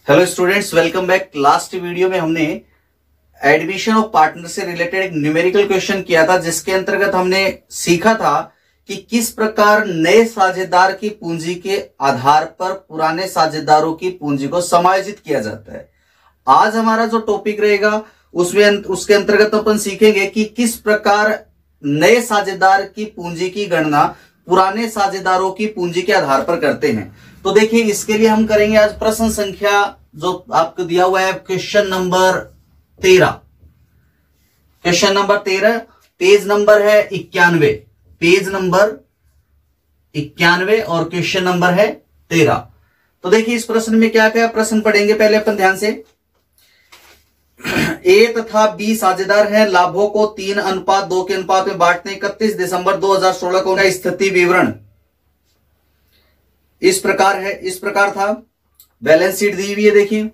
Hello students, welcome back. Last video में हमने admission of partner से रिलेटेड एक न्यूमेरिकल क्वेश्चन किया था, जिसके अंतर्गत हमने सीखा था कि किस प्रकार नए साझेदार की पूंजी के आधार पर पुराने साझेदारों की पूंजी को समायोजित किया जाता है। आज हमारा जो टॉपिक रहेगा उसके अंतर्गत अपन सीखेंगे कि किस प्रकार नए साझेदार की पूंजी की गणना पुराने साझेदारों की पूंजी के आधार पर करते हैं। तो देखिए, इसके लिए हम करेंगे आज प्रश्न संख्या जो आपको दिया हुआ है question number 13। Question number 13, page number है 91, पेज नंबर 91 और क्वेश्चन नंबर है 13। तो देखिए, इस प्रश्न में क्या क्या प्रश्न पढ़ेंगे पहले अपन ध्यान से। ए तथा बी साझेदार हैं, लाभों को 3:2 के अनुपात में बांटने 31 दिसंबर 2016 को उनका स्थिति विवरण इस प्रकार था। बैलेंस शीट दी हुई है, देखिए।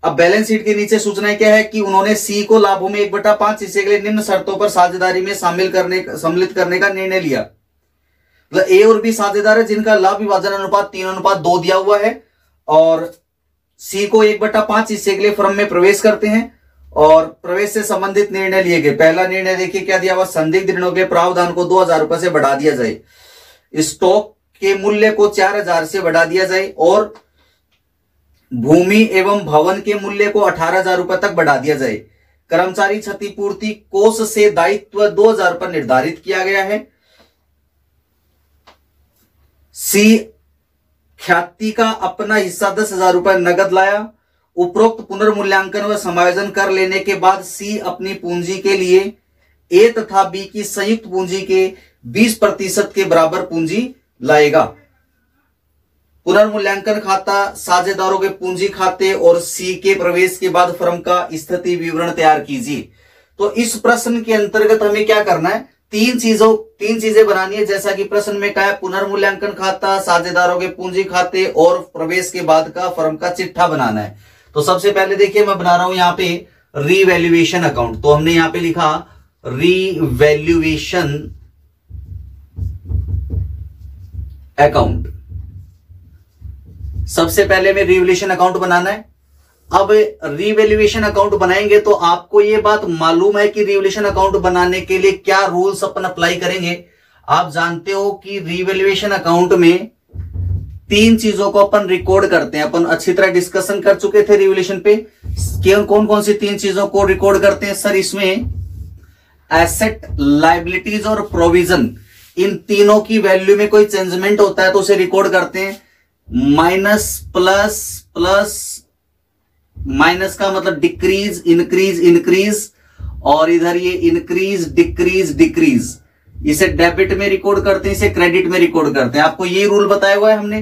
अब बैलेंस शीट के नीचे सूचनाएं क्या है कि उन्होंने सी को लाभों में 1/5 हिस्से के लिए निम्न शर्तों पर साझेदारी में सम्मिलित करने का निर्णय लिया। मतलब ए और बी साझेदार है जिनका लाभ विभाजन अनुपात 3:2 दिया हुआ है, और सी को 1/5 हिस्से के लिए फर्म में प्रवेश करते हैं और प्रवेश से संबंधित निर्णय लिए गए। पहला निर्णय देखिए क्या दिया हुआ, संदिग्ध ऋणों के प्रावधान को 2000 रुपए से बढ़ा दिया जाए, स्टॉक के मूल्य को 4000 से बढ़ा दिया जाए और भूमि एवं भवन के मूल्य को 18000 रुपए तक बढ़ा दिया जाए। कर्मचारी क्षतिपूर्ति कोष से दायित्व 2000 पर निर्धारित किया गया है। सी ख्याति का अपना हिस्सा 10,000 रुपए नगद लाया। उपरोक्त पुनर्मूल्यांकन व समायोजन कर लेने के बाद सी अपनी पूंजी के लिए ए तथा बी की संयुक्त पूंजी के 20% के बराबर पूंजी लाएगा। पुनर्मूल्यांकन खाता साझेदारों के पूंजी खाते और सी के प्रवेश के बाद फर्म का स्थिति विवरण तैयार कीजिए। तो इस प्रश्न के अंतर्गत हमें क्या करना है, तीन चीजें बनानी है, जैसा कि प्रश्न में कहा है। पुनर्मूल्यांकन खाता, साझेदारों के पूंजी खाते और प्रवेश के बाद का फर्म का चिट्ठा बनाना है। तो सबसे पहले देखिए, मैं बना रहा हूं यहां पे रीवैल्यूएशन अकाउंट। तो हमने यहां पे लिखा रीवैल्यूएशन अकाउंट। सबसे पहले में रीवैल्यूएशन अकाउंट बनाना है। अब रीवैल्यूएशन अकाउंट बनाएंगे तो आपको यह बात मालूम है कि रीवैल्यूएशन अकाउंट बनाने के लिए क्या रूल्स अपन अप्लाई करेंगे। आप जानते हो कि रीवैल्यूएशन अकाउंट में 3 चीजों को अपन रिकॉर्ड करते हैं। अपन अच्छी तरह डिस्कशन कर चुके थे रीवैल्यूएशन पे, कौन कौन सी 3 चीजों को रिकॉर्ड करते हैं सर। इसमें एसेट, लायबिलिटीज और प्रोविजन, इन तीनों की वैल्यू में कोई चेंजमेंट होता है तो उसे रिकॉर्ड करते हैं। माइनस, प्लस, प्लस, माइनस का मतलब डिक्रीज, इंक्रीज, और इधर ये इंक्रीज, डिक्रीज। इसे डेबिट में रिकॉर्ड करते हैं, इसे क्रेडिट में रिकॉर्ड करते हैं। आपको ये रूल बताया हुआ है हमने।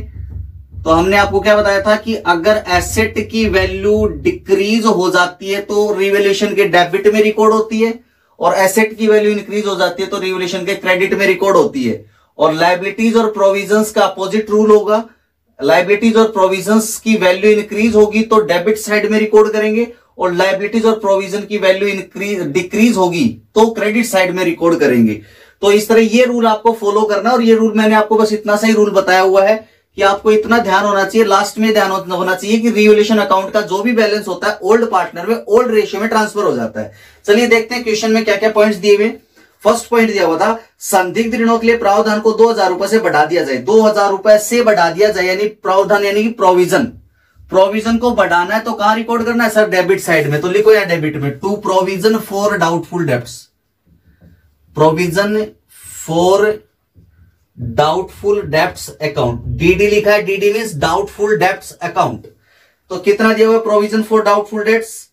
तो हमने आपको क्या बताया था कि अगर एसेट की वैल्यू डिक्रीज हो जाती है तो रिवैल्यूएशन के डेबिट में रिकॉर्ड होती है, और एसेट की वैल्यू इंक्रीज हो जाती है तो रिवैल्यूएशन के क्रेडिट में रिकॉर्ड होती है। और लायबिलिटीज और प्रोविजंस का अपोजिट रूल होगा। लायबिलिटीज और प्रोविजंस की वैल्यू इंक्रीज होगी तो डेबिट साइड में रिकॉर्ड करेंगे, और लायबिलिटीज और प्रोविजन की वैल्यू डिक्रीज होगी तो क्रेडिट साइड में रिकॉर्ड करेंगे। तो इस तरह ये रूल आपको फॉलो करना, और ये रूल मैंने आपको बस इतना सा ही रूल बताया हुआ है कि आपको इतना ध्यान होना चाहिए, लास्ट में ध्यान होना चाहिए कि रीवैल्यूएशन अकाउंट का जो भी बैलेंस होता है ओल्ड पार्टनर में ओल्ड रेशियो में ट्रांसफर हो जाता है। चलिए देखते हैं क्वेश्चन में क्या क्या पॉइंट्स दिए हुए। फर्स्ट पॉइंट दिया हुआ था, संदिग्ध ऋणों के लिए प्रावधान को 2000 रुपए से बढ़ा दिया जाए। 2000 रुपए से बढ़ा दिया जाए, यानी प्रावधान यानी कि प्रोविजन को बढ़ाना है तो कहां रिकॉर्ड करना है सर, डेबिट साइड में। तो लिखो या डेबिट में, to provision for doubtful debts, provision for doubtful debts account. DD लिखा है, DD means doubtful debts account. तो कितना दिया हुआ प्रोविजन फॉर डाउटफुल डेब्ट्स,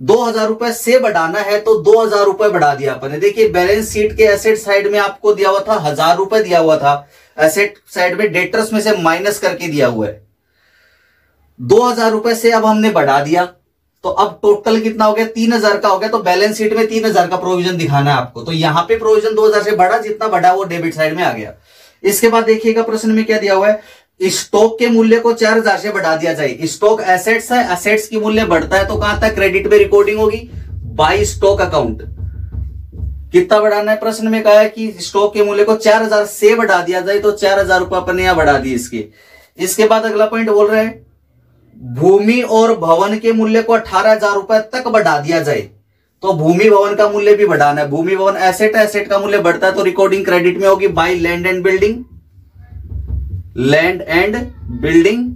2000 रुपए से बढ़ाना है तो 2000 रुपए बढ़ा दिया अपने। देखिए, बैलेंस शीट के एसेट साइड में आपको दिया हुआ था 1000 रुपए दिया हुआ था, एसेट साइड में डेटर्स में से माइनस करके दिया हुआ है। 2000 रुपए से अब हमने बढ़ा दिया, तो अब टोटल कितना हो गया, 3000 का हो गया। तो बैलेंस शीट में 3000 का प्रोविजन दिखाना है आपको। तो यहां पे प्रोविजन 2000 से बढ़ा, जितना बढ़ा वो डेबिट साइड में आ गया। इसके बाद देखिएगा प्रश्न में क्या दिया हुआ है, स्टॉक के मूल्य को 4000 से बढ़ा दिया जाए। स्टॉक एसेट्स है, एसेट्स की मूल्य बढ़ता है तो कहां तक क्रेडिट में रिकॉर्डिंग होगी, बाय स्टॉक अकाउंट। कितना बढ़ाना है, प्रश्न में कहा है कि स्टॉक के मूल्य को 4000 से बढ़ा दिया जाए, तो 4000 रुपए अपने यहां बढ़ा दिए इसके। इसके बाद अगला पॉइंट बोल रहे हैं भूमि और भवन के मूल्य को 18,000 रुपए तक बढ़ा दिया जाए, तो भूमि भवन का मूल्य भी बढ़ाना है। भूमि भवन एसेट है, एसेट का मूल्य बढ़ता है तो रिकॉर्डिंग क्रेडिट में होगी by land and building. Land and building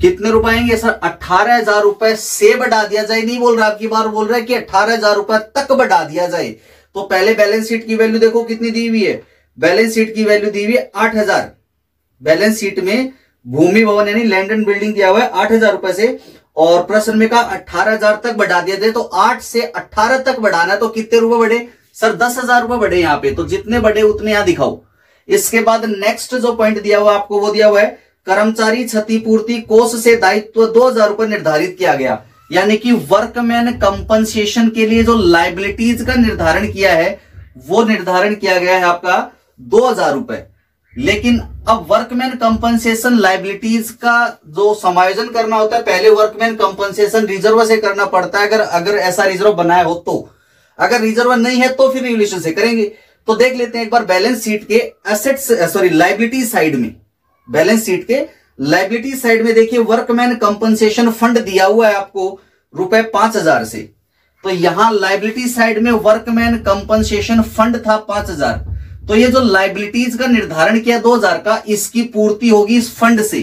कितने रुपए आएंगे सर? 18,000 रुपए से बढ़ा दिया जाए, नहीं बोल रहा, आपकी बार बोल रहा है कि 18,000 रुपए तक बढ़ा दिया जाए। तो पहले बैलेंस शीट की वैल्यू देखो कितनी दी हुई है, बैलेंस शीट की वैल्यू दी हुई है 8,000। बैलेंस शीट में भूमि भवन यानी लैंड एंड बिल्डिंग दिया हुआ है 8,000 रुपए से, और प्रश्न में कहा 18,000 तक बढ़ा दिया जाए, तो 8 से 18 तक बढ़ाना, तो कितने रुपए बढ़े सर? 10,000 रुपए बढ़े यहाँ पे, तो जितने बढ़े उतने यहां दिखाओ। इसके बाद नेक्स्ट जो पॉइंट दिया हुआ आपको वो दिया हुआ है कर्मचारी क्षतिपूर्ति कोष से दायित्व 2,000 रुपए निर्धारित किया गया, यानी कि वर्कमैन कंपनसेशन के लिए जो लाइबिलिटीज का निर्धारण किया है वो निर्धारण किया गया है आपका 2,000 रुपए। लेकिन अब वर्कमैन कंपनसेशन लाइबिलिटीज का जो समायोजन करना होता है, पहले वर्कमैन कंपनसेशन रिजर्व से करना पड़ता है, अगर ऐसा रिजर्व बनाया हो तो। अगर रिजर्व नहीं है तो फिर रिवोल्यूशन से करेंगे। तो देख लेते हैं एक बार बैलेंस शीट के लाइबिलिटी साइड में, बैलेंस शीट के लाइबिलिटी साइड में देखिए वर्कमैन कंपनसेशन फंड दिया हुआ है आपको रुपए 5,000 से। तो यहां लाइबिलिटी साइड में वर्कमैन कंपनसेशन फंड था 5,000, तो ये जो लाइबिलिटीज का निर्धारण किया 2,000 का, इसकी पूर्ति होगी इस फंड से।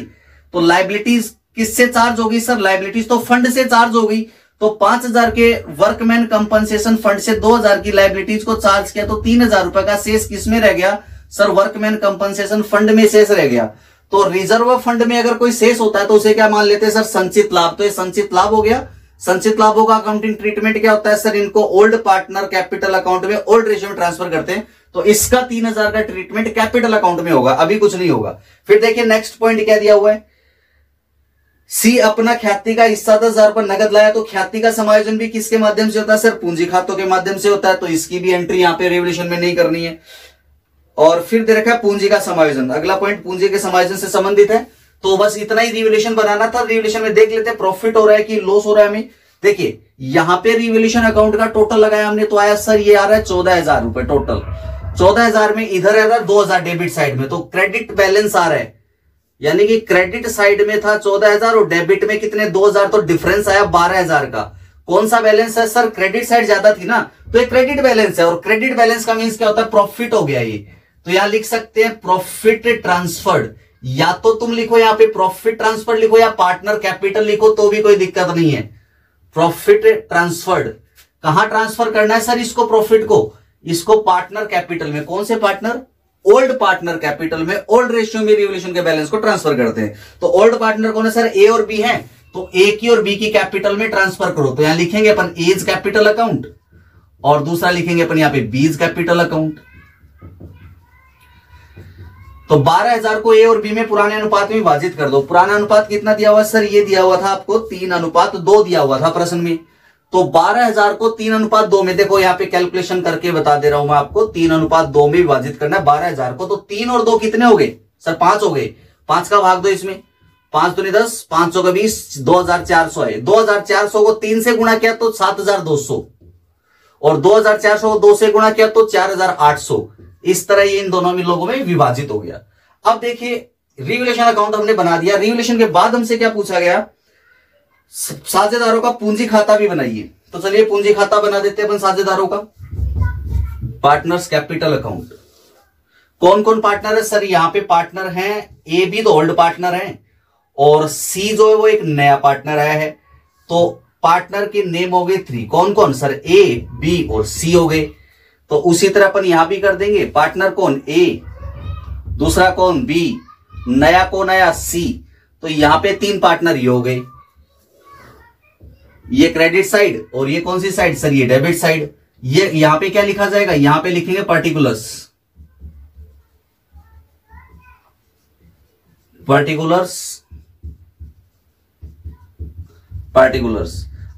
तो लाइबिलिटीज किससे चार्ज होगी सर? लाइबिलिटीज तो फंड से चार्ज होगी, तो 5,000 के वर्कमैन कंपनसेशन फंड से 2,000 की लाइबिलिटीज को चार्ज किया, तो 3,000 रुपए का शेष किसमें रह गया सर? वर्कमैन कंपनसेशन फंड में शेष रह गया। तो रिजर्व फंड में अगर कोई शेष होता है तो उसे क्या मान लेते हैं सर? संचित लाभ। तो ये संचित लाभ हो गया। संचित लाभों का अकाउंटिंग ट्रीटमेंट क्या होता है सर? इनको ओल्ड पार्टनर कैपिटल अकाउंट में ओल्ड रेशियो में ट्रांसफर करते हैं, तो इसका 3,000 का ट्रीटमेंट कैपिटल अकाउंट में होगा, अभी कुछ नहीं होगा। फिर देखिए नेक्स्ट पॉइंट क्या दिया हुआ है, सी अपना ख्याति का हिस्सा 10,000 पर नगद लाया, तो ख्याति का समायोजन भी किसके माध्यम से होता है सर? पूंजी खातों के माध्यम से होता है, तो इसकी भी एंट्री यहां पे रिवोल्यूशन में नहीं करनी है। और फिर दे रखा है पूंजी का समायोजन, अगला पॉइंट पूंजी के समायोजन से संबंधित है। तो बस इतना ही रिवोल्यूशन बनाना था। रिवोल्यूशन में देख लेते हैं प्रॉफिट हो रहा है कि लॉस हो रहा है हमें। देखिए यहां पे रिवोल्यूशन अकाउंट का टोटल लगाया हमने, तो आया सर ये आ रहा है 14,000 रुपए टोटल। 14,000 में इधर आ रहा है 2,000 डेबिट साइड में, तो क्रेडिट बैलेंस आ रहा है, यानी कि क्रेडिट साइड में था 14,000 और डेबिट में कितने 2,000, तो डिफरेंस आया 12,000 का। कौन सा बैलेंस है सर? क्रेडिट साइड ज्यादा थी ना, तो ये क्रेडिट बैलेंस है, और क्रेडिट बैलेंस का मींस क्या होता है? प्रॉफिट हो गया ये। तो यहां लिख सकते हैं प्रॉफिट ट्रांसफर्ड, या तो तुम लिखो यहां पे प्रॉफिट ट्रांसफर लिखो या पार्टनर कैपिटल लिखो तो भी कोई दिक्कत नहीं है। प्रॉफिट ट्रांसफर्ड कहां ट्रांसफर करना है सर इसको? प्रॉफिट को, इसको पार्टनर कैपिटल में। कौन से पार्टनर? ओल्ड पार्टनर कैपिटल में ओल्ड रेशियो में रिवोल्यूशन के बैलेंस को ट्रांसफर करते हैं। तो ओल्ड पार्टनर कौन है सर? ए और बी है, तो ए की और बी की कैपिटल में ट्रांसफर करो। तो यहां लिखेंगे अपन एज कैपिटल अकाउंट और दूसरा लिखेंगे अपन यहां पे बीज कैपिटल अकाउंट। तो 12,000 को ए और बी में पुराने अनुपात में विभाजित कर दो। पुराना अनुपात कितना दिया हुआ सर? ये दिया हुआ था आपको 3:2 दिया हुआ था प्रश्न में। तो 12,000 को 3:2 में, देखो यहाँ पे कैलकुलेशन करके बता दे रहा हूं मैं आपको, 3:2 में विभाजित करना है 12,000 को। तो 3 और 2 कितने हो गए सर? 5 हो गए। 5 का भाग दो इसमें, 5 दूनी 10, 5 का 20, 2,400 है। 2,400 को 3 से गुणा किया तो 7,200, और 2,400 को 2 से गुणा किया तो 4,800। इस तरह ये इन दोनों में लोगों में विभाजित हो गया। अब देखिए रिवोल्यूशन अकाउंट हमने बना दिया। रिवोल्यूशन के बाद हमसे क्या पूछा गया? साझेदारों का पूंजी खाता भी बनाइए। तो चलिए पूंजी खाता बना देते हैं अपन साझेदारों का। Partners capital account. कौन कौन पार्टनर है सर? यहां पे पार्टनर हैं ए बी, तो ओल्ड पार्टनर हैं, और सी जो है वो एक नया पार्टनर आया है। तो पार्टनर के नेम हो गए 3। कौन कौन सर? ए बी और सी हो गए। तो उसी तरह अपन यहां भी कर देंगे। पार्टनर कौन? ए, दूसरा कौन? बी, नया कौन आया? सी। तो यहां पे 3 पार्टनर ये हो गए। ये क्रेडिट साइड, और ये कौन सी साइड सर? ये डेबिट साइड। ये यहां पे क्या लिखा जाएगा? यहां पे लिखेंगे पर्टिकुलर्स। पार्टिकुलर्स।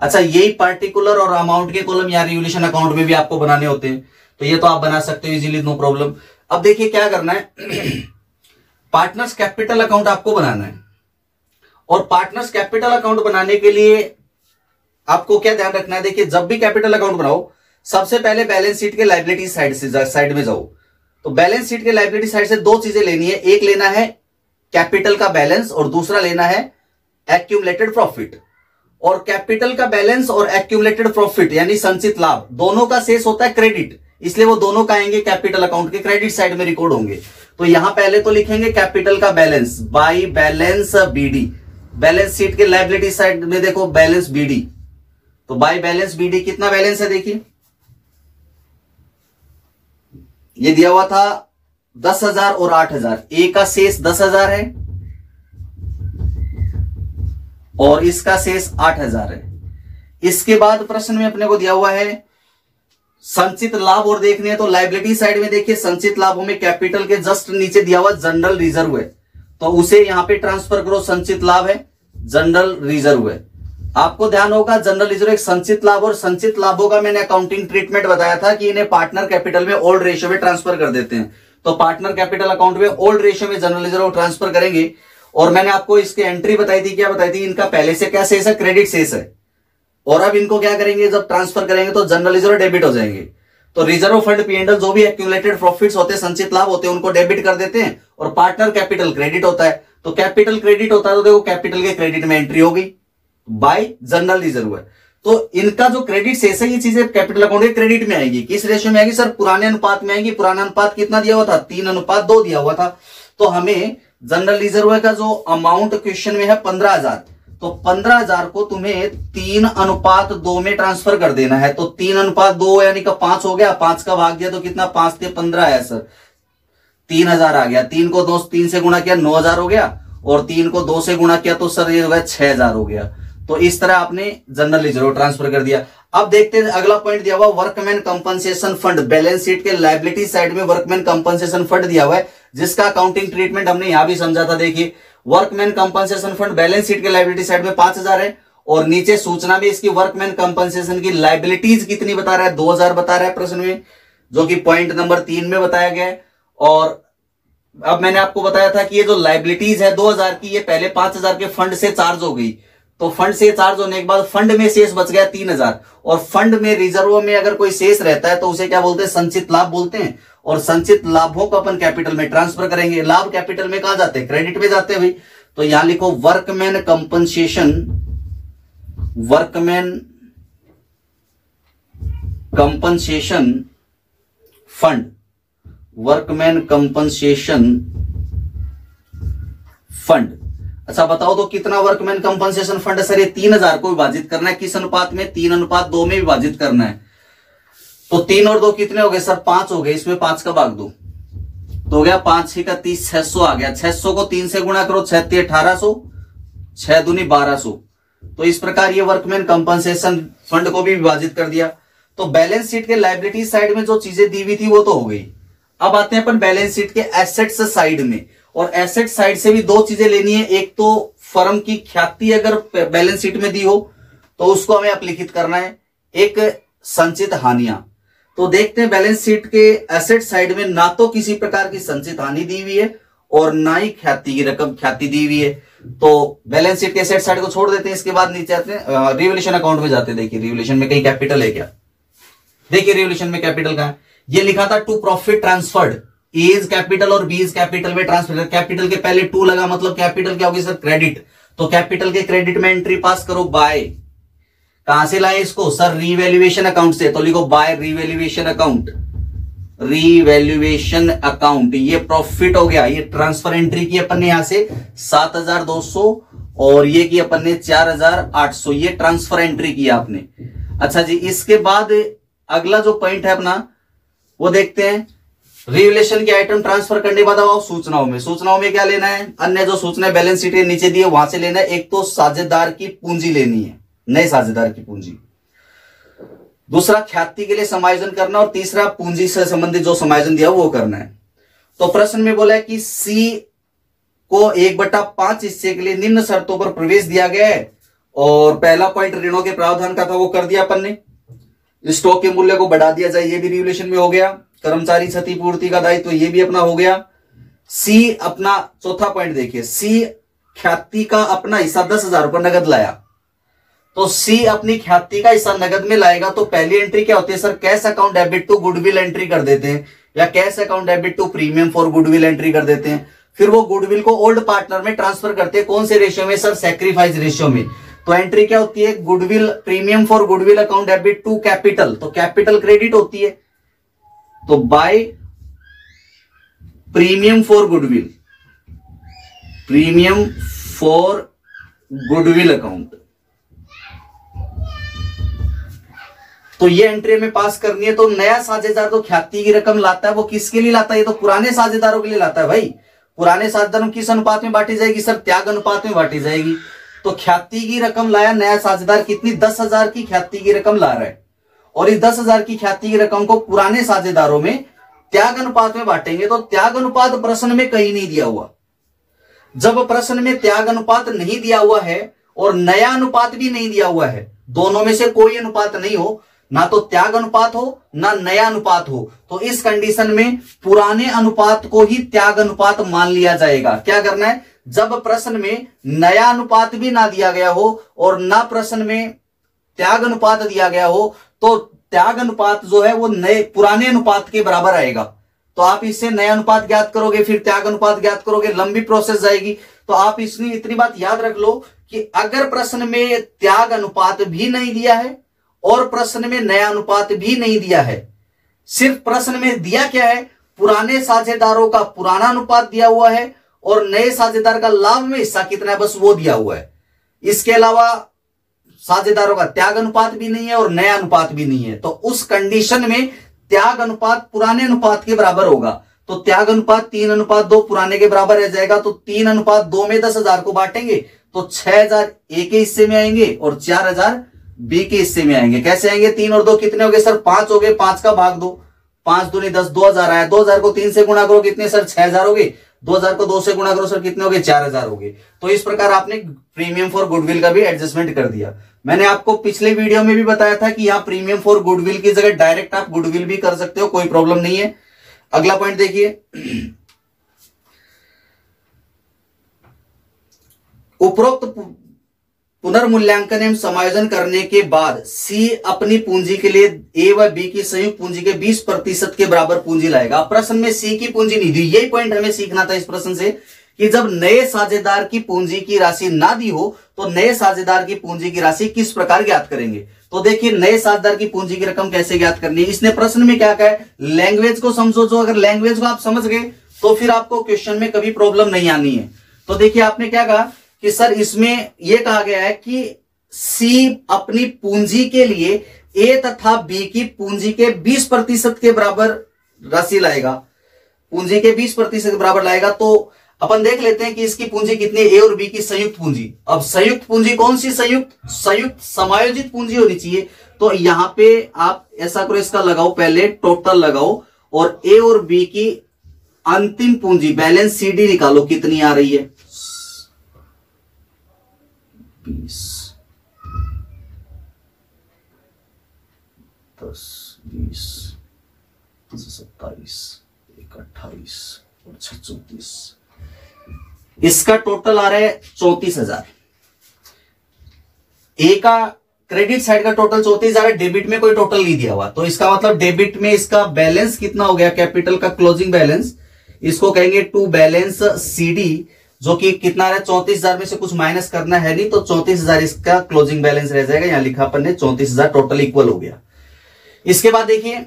अच्छा, यही पार्टिकुलर और अमाउंट के कॉलम या रिवोल्यूशन अकाउंट में भी आपको बनाने होते हैं, तो ये तो आप बना सकते हो इजीली, नो प्रॉब्लम। अब देखिए क्या करना है, पार्टनर्स कैपिटल अकाउंट आपको बनाना है, और पार्टनर्स कैपिटल अकाउंट बनाने के लिए आपको क्या ध्यान रखना है? देखिए जब भी कैपिटल अकाउंट बनाओ, सबसे पहले बैलेंस शीट के लायबिलिटी साइड में जाओ। तो बैलेंस शीट के लायबिलिटी साइड से 2 चीजें लेनी है। एक लेना है कैपिटल का बैलेंस और दूसरा लेना है एक्यूमुलेटेड प्रॉफिट। और कैपिटल का बैलेंस और एक्यूमुलेटेड प्रॉफिट यानी संचित लाभ दोनों का शेष होता है क्रेडिट, इसलिए वो दोनों का आएंगे कैपिटल अकाउंट के क्रेडिट साइड में रिकॉर्ड होंगे। तो यहां पहले तो लिखेंगे कैपिटल का balance by balance BD, balance sheet के लायबिलिटी साइड में देखो बैलेंस बीडी, तो बाई बैलेंस बीडी कितना बैलेंस है देखिए, ये दिया हुआ था 10,000 और 8,000, ए का शेष 10,000 है और इसका शेष 8,000 है। इसके बाद प्रश्न में अपने को दिया हुआ है संचित लाभ और देखने हैं, तो लायबिलिटी साइड में देखिए संचित लाभों में कैपिटल के जस्ट नीचे दिया हुआ जनरल रिजर्व है, तो उसे यहां पे ट्रांसफर करो, संचित लाभ है जनरल रिजर्व है। आपको ध्यान होगा जनरल रिजर्व एक संचित लाभ, और संचित लाभों का मैंने अकाउंटिंग ट्रीटमेंट बताया था कि इन्हें पार्टनर कैपिटल में ओल्ड रेशियो में ट्रांसफर कर देते हैं। तो पार्टनर कैपिटल अकाउंट में ओल्ड रेशियो में जनरल रिजर्व ट्रांसफर करेंगे। और मैंने आपको इसकी एंट्री बताई थी, क्या बताई थी, इनका पहले से क्या शेष है, क्रेडिट शेष है, और अब इनको क्या करेंगे, जब ट्रांसफर करेंगे तो जनरल रिजर्व डेबिट हो जाएंगे। तो रिजर्व फंड पीएनएल जो भी एक्यूमुलेटेड प्रॉफिट्स होते हैं, संचित लाभ होते हैं, उनको डेबिट कर देते हैं और पार्टनर कैपिटल क्रेडिट होता है। तो कैपिटल क्रेडिट होता है तो देखो कैपिटल के क्रेडिट में एंट्री हो गई बाय जनरल रिजर्व है। तो इनका जो क्रेडिट शेष है ये चीजें कैपिटल अकाउंट के क्रेडिट में आएगी। किस रेशियो में आएगी सर, पुराने अनुपात में आएगी। पुराना अनुपात कितना दिया हुआ था, 3:2 दिया हुआ था। तो हमें जनरल रिजर्व का जो अमाउंट क्वेश्चन में है 15,000, तो 15,000 को तुम्हें 3:2 में ट्रांसफर कर देना है। तो 3:2 यानी का 5 हो गया, 5 का भाग दिया तो कितना, 5 से 15 है सर, 3,000 आ गया। 3 को 3 से गुणा किया 9,000 हो गया, और 3 को 2 से गुणा किया तो सर ये हो गया 6,000 हो गया। तो इस तरह आपने जनरल रिजर्व ट्रांसफर कर दिया। अब देखते हैं अगला पॉइंट दिया हुआ workman compensation fund, balance sheet के लायबिलिटी साइड में वर्कमैन कंपनसेशन फंड दिया हुआ है, जिसका अकाउंटिंग ट्रीटमेंट हमने यहां भी समझा था। देखिए workman compensation fund balance sheet के लायबिलिटी साइड में 5,000 है, और नीचे सूचना में इसकी वर्कमैन कंपनसेशन की लायबिलिटीज कितनी बता रहा है, 2,000 बता रहा है प्रश्न में, जो कि पॉइंट नंबर 3 में बताया गया है। और अब मैंने आपको बताया था कि ये जो लायबिलिटीज है 2,000 की, ये पहले 5,000 के फंड से चार्ज हो गई। तो फंड से चार्ज होने के बाद फंड में शेष बच गया 3,000, और फंड में रिजर्व में अगर कोई शेष रहता है तो उसे क्या बोलते हैं, संचित लाभ बोलते हैं। और संचित लाभों को अपन कैपिटल में ट्रांसफर करेंगे। लाभ कैपिटल में कहां जाते हैं, क्रेडिट में जाते हैं भाई। तो यहां लिखो workman compensation, workman compensation fund, workman compensation fund. अच्छा बताओ तो कितना वर्कमैन कंपनसेशन फंड है सर, ये 3,000 को विभाजित करना है, किस अनुपात में, 3:2 में विभाजित करना है। तो 3 और 2 कितने हो गए सर, 5 हो गए, इसमें 5 का भाग दो तो हो गया 5 6 का 30, 600 आ गया। 600 को 3 से गुणा करो, 6 3 1800, 6 दूनी 1200। तो इस प्रकार ये वर्कमैन कंपनसेशन फंड को भी विभाजित कर दिया। तो बैलेंस शीट के लायबिलिटी साइड में जो चीजें दी हुई थी वो तो हो गई। अब आते हैं अपन बैलेंस शीट के एसेट्स साइड में, और एसेट साइड से भी 2 चीजें लेनी है। एक तो फर्म की ख्याति अगर बैलेंस शीट में दी हो तो उसको हमें अपलिखित करना है, एक संचित हानियां। तो देखते हैं बैलेंस शीट के एसेट साइड में ना तो किसी प्रकार की संचित हानि दी हुई है और ना ही ख्याति की रकम ख्याति दी हुई है। तो बैलेंस शीट के एसेट साइड को छोड़ देते हैं। इसके बाद नीचे आते हैं रिवोल्यूशन अकाउंट में जाते हैं। देखिए रिवोल्यूशन में कहीं कैपिटल है क्या, देखिए रिवोल्यूशन में कैपिटल का है, ये लिखा था to profit transferred, A is capital और बी इज कैपिटल में ट्रांसफर। कैपिटल के पहले 2 लगा, मतलब कैपिटल क्या होगी सर, क्रेडिट। तो कैपिटल के क्रेडिट में एंट्री पास करो बाय, कहां से लाए इसको सर, रीवैल्यूएशन अकाउंट से। तो लिखो by revaluation account, revaluation account. ये प्रॉफिट हो गया, ये ट्रांसफर एंट्री की अपन ने यहां से 7,200 और ये की अपन ने 4,800, ये ट्रांसफर एंट्री किया आपने। अच्छा जी, इसके बाद अगला जो पॉइंट है अपना वो देखते हैं। रिवैल्यूएशन के आइटम ट्रांसफर करने के बाद आओ सूचनाओं में। सूचनाओं में क्या लेना है, अन्य जो सूचना बैलेंस शीट के नीचे दी है वहां से लेना है। एक तो साझेदार की पूंजी लेनी है, नए साझेदार की पूंजी, दूसरा ख्याति के लिए समायोजन करना, और तीसरा पूंजी से संबंधित जो समायोजन दिया वो करना है। तो प्रश्न में बोला है कि सी को 1/5 हिस्से के लिए निम्न शर्तों पर प्रवेश दिया गया है, और पहला पॉइंट ऋणों के प्रावधान का था वो कर दिया अपन ने। स्टॉक के मूल्य को बढ़ा दिया जाए, ये भी रिवैल्यूएशन में हो गया। कर्मचारी क्षतिपूर्ति का दायित्व, तो ये भी अपना हो गया। सी अपना चौथा पॉइंट देखिए, सी ख्याति का अपना हिस्सा 10,000 रुपये नगद लाया। तो सी अपनी ख्याति का हिस्सा नगद में लाएगा तो पहली एंट्री क्या होती है sir, cash account debit to goodwill entry कर देते हैं, या cash account debit to premium for goodwill entry कर देते हैं। फिर वो गुडविल को ओल्ड पार्टनर में ट्रांसफर करते हैं। कौन से रेशियो में सर? सैक्रिफाइस रेशियो में। तो एंट्री क्या होती है? Goodwill premium for goodwill account debit to capital, तो कैपिटल क्रेडिट होती है। तो by premium for goodwill, premium for goodwill account, तो ये एंट्री में पास करनी है। तो नया साझेदार तो ख्याति की रकम लाता है, वो किसके लिए लाता है? ये तो पुराने साझेदारों के लिए लाता है भाई। पुराने साझेदारों किस अनुपात में बांटी जाएगी सर? त्याग अनुपात में बांटी जाएगी। तो ख्याति की रकम लाया नया साझेदार, कितनी? 10,000 की ख्याति की रकम ला रहा है, और इस 10,000 की ख्याति की रकम को पुराने साझेदारों में त्याग अनुपात में बांटेंगे। तो त्याग अनुपात प्रश्न में कहीं नहीं दिया हुआ। जब प्रश्न में त्याग अनुपात नहीं दिया हुआ है और नया अनुपात भी नहीं दिया हुआ है, दोनों में से कोई अनुपात नहीं हो, ना तो त्याग अनुपात हो ना नया अनुपात हो, तो इस कंडीशन में पुराने अनुपात को ही त्याग अनुपात मान लिया जाएगा। क्या करना है? जब प्रश्न में नया अनुपात भी ना दिया गया हो और ना प्रश्न में त्याग अनुपात दिया गया हो, तो त्याग अनुपात जो है वो नए पुराने अनुपात के बराबर आएगा। तो आप इससे नया अनुपात ज्ञात करोगे, फिर त्याग अनुपात ज्ञात करोगे, लंबी प्रोसेस जाएगी। तो आप इसमें इतनी बात याद रख लो कि अगर प्रश्न में त्याग अनुपात भी नहीं दिया है और प्रश्न में नया अनुपात भी नहीं दिया है, सिर्फ प्रश्न में दिया क्या है? पुराने साझेदारों का पुराना अनुपात दिया हुआ है और नए साझेदार का लाभ में हिस्सा कितना है, बस वो दिया हुआ है। इसके अलावा साझेदारों का त्याग अनुपात भी नहीं है और नया अनुपात भी नहीं है। तो उस कंडीशन में त्याग अनुपात पुराने अनुपात के बराबर होगा। तो त्याग अनुपात 3:2 पुराने के बराबर रह जाएगा। तो 3:2 में 10,000 को बांटेंगे तो 6,000 ए के हिस्से में आएंगे और 4,000 बी के हिस्से में आएंगे। कैसे आएंगे? 3 और 2 कितने हो गए सर? 5 हो गए। 5 का भाग 2, 5 दूनी 10, 2,000 आया। 2,000 को 3 से गुणा करो, कितने सर? 6,000 हो गए। 2,000 को 2 से गुणा करो सर, कितने हो गए? 4,000 हो गए। तो इस प्रकार आपने प्रीमियम फॉर गुडविल का भी एडजस्टमेंट कर दिया। मैंने आपको पिछले वीडियो में भी बताया था कि यहां प्रीमियम फॉर गुडविल की जगह डायरेक्ट आप गुडविल भी कर सकते हो, कोई प्रॉब्लम नहीं है। अगला पॉइंट देखिए, उपरोक्त पुनर्मूल्यांकन एवं समायोजन करने के बाद सी अपनी पूंजी के लिए ए व बी की संयुक्त पूंजी के 20% के बराबर पूंजी लाएगा। प्रश्न में सी की पूंजी नहीं दी, यही पॉइंट हमें सीखना था इस प्रश्न से कि जब नए साझेदार की पूंजी की राशि ना दी हो तो नए साझेदार की पूंजी की राशि किस प्रकार ज्ञात करेंगे। तो देखिए, नए साझेदार की पूंजी की रकम कैसे ज्ञात करनी है। इसने प्रश्न में क्या कहा है? लैंग्वेज को समझो। जो अगर लैंग्वेज को आप समझ गए तो फिर आपको क्वेश्चन में कभी प्रॉब्लम नहीं आनी है। तो देखिए, आपने क्या कहा कि सर इसमें यह कहा गया है कि सी अपनी पूंजी के लिए ए तथा बी की पूंजी के 20% के बराबर राशि लाएगा, पूंजी के 20% के बराबर लाएगा। तो अपन देख लेते हैं कि इसकी पूंजी कितनी है, ए और बी की संयुक्त पूंजी। अब संयुक्त पूंजी कौन सी? संयुक्त समायोजित पूंजी होनी चाहिए। तो यहां पे आप ऐसा करो, इसका लगाओ, पहले टोटल लगाओ और ए और बी की अंतिम पूंजी बैलेंस सीडी निकालो, कितनी आ रही है? 20, 10, 20, 27, 28 और 34। इसका टोटल आ रहा है 34,000। ए का क्रेडिट साइड का टोटल 34,000 है, डेबिट में कोई टोटल नहीं दिया हुआ। तो इसका मतलब डेबिट में इसका बैलेंस कितना हो गया? कैपिटल का क्लोजिंग बैलेंस, इसको कहेंगे टू बैलेंस सीडी, जो कि कितना रहा? 34,000 में से कुछ माइनस करना है नहीं, तो 34,000 इसका क्लोजिंग बैलेंस रह जाएगा। यहां लिखा अपन ने 34,000 टोटल इक्वल हो गया। इसके बाद देखिए,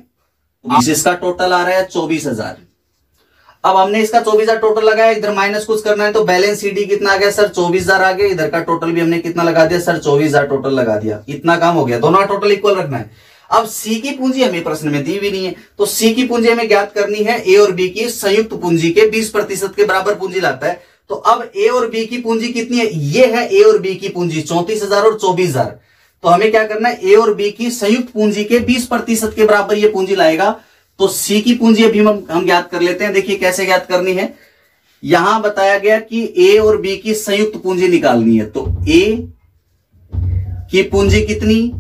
इसका टोटल आ रहा है 24,000। अब हमने इसका 24,000 टोटल लगाया, इधर माइनस कुछ करना है तो बैलेंस सीडी कितना आ गया सर? 24,000 आ गया। इधर का टोटल भी हमने कितना लगा दिया सर? 24,000 टोटल लगा दिया। इतना काम हो गया, दोनों टोटल इक्वल रखना है। अब सी की पूंजी हमें प्रश्न में दी भी नहीं है, तो सी की पूंजी हमें ज्ञात करनी है। ए और बी की संयुक्त पूंजी के 20% के बराबर पूंजी लाता है। तो अब ए और बी की पूंजी कितनी है? ये है ए और बी की पूंजी 34,000 और 24,000। तो हमें क्या करना है? ए और बी की संयुक्त पूंजी के 20% के बराबर ये पूंजी लाएगा। तो सी की पूंजी अभी हम ज्ञात कर लेते हैं। देखिए कैसे ज्ञात करनी है। यहां बताया गया कि ए और बी की संयुक्त पूंजी निकालनी है। तो ए की पूंजी कितनी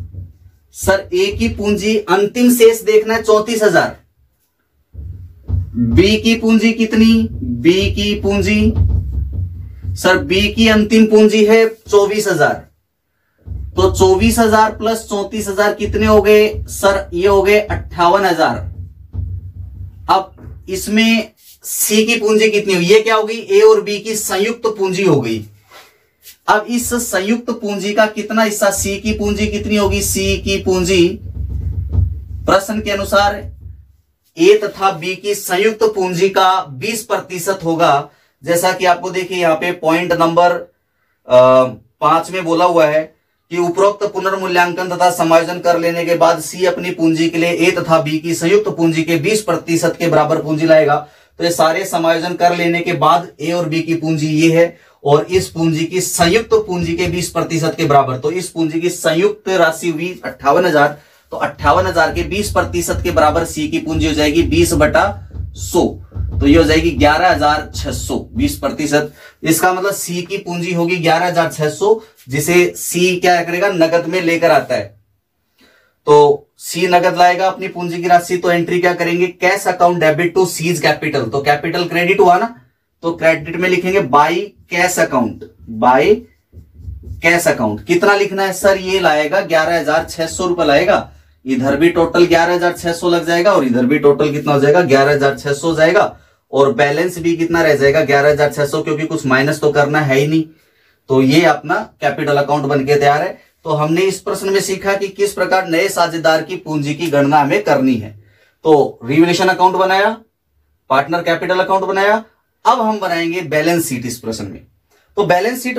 सर? ए की पूंजी अंतिम शेष देखना है 34,000। बी की पूंजी कितनी? बी की पूंजी सर, बी की अंतिम पूंजी है 24,000। तो 24,000 प्लस 34,000 कितने हो गए सर? ये हो गए 58,000। अब इसमें सी की पूंजी कितनी हुई, ये क्या होगी, ए और बी की संयुक्त पूंजी हो गई। अब इस संयुक्त पूंजी का कितना हिस्सा, सी की पूंजी कितनी होगी, सी की पूंजी प्रश्न के अनुसार ए तथा बी की संयुक्त पूंजी का 20% होगा। जैसा कि आपको देखिए यहां पे पॉइंट नंबर 5 में बोला हुआ है कि उपरोक्त पुनर्मूल्यांकन तथा समायोजन कर लेने के बाद सी अपनी पूंजी के लिए ए तथा बी की संयुक्त पूंजी के 20% के बराबर पूंजी लाएगा। तो ये सारे समायोजन कर लेने के बाद ए और बी की पूंजी ये है और इस पूंजी की संयुक्त पूंजी के 20% के बराबर। तो इस पूंजी की संयुक्त राशि हुई 58,000। तो 58,000 के 20% के बराबर सी की पूंजी हो जाएगी 20/100। तो ये हो जाएगी 11,600। 20%, इसका मतलब सी की पूंजी होगी 11,600, जिसे सी क्या करेगा, नगद में लेकर आता है। तो सी नगद लाएगा अपनी पूंजी की राशि। तो एंट्री क्या करेंगे, cash account debit to C's capital. तो कैपिटल क्रेडिट हुआ ना, तो क्रेडिट में लिखेंगे by cash account. By cash account कितना लिखना है सर, ये लाएगा 11,600 रुपए लाएगा। इधर भी टोटल 11,600 लग जाएगा और इधर भी टोटल कितना हो जाएगा, 11,600 हो जाएगा। और बैलेंस भी कितना रह जाएगा, 11,600, क्योंकि कुछ माइनस तो करना है ही नहीं। तो ये अपना कैपिटल अकाउंट बनके तैयार है। तो हमने इस प्रश्न में सीखा कि किस प्रकार नए साझेदार की पूंजी की गणना हमें करनी है। तो रिवैल्यूएशन अकाउंट बनाया, पार्टनर कैपिटल अकाउंट बनाया। अब हम बनाएंगे बैलेंस शीट इस प्रश्न में। तो बैलेंस शीट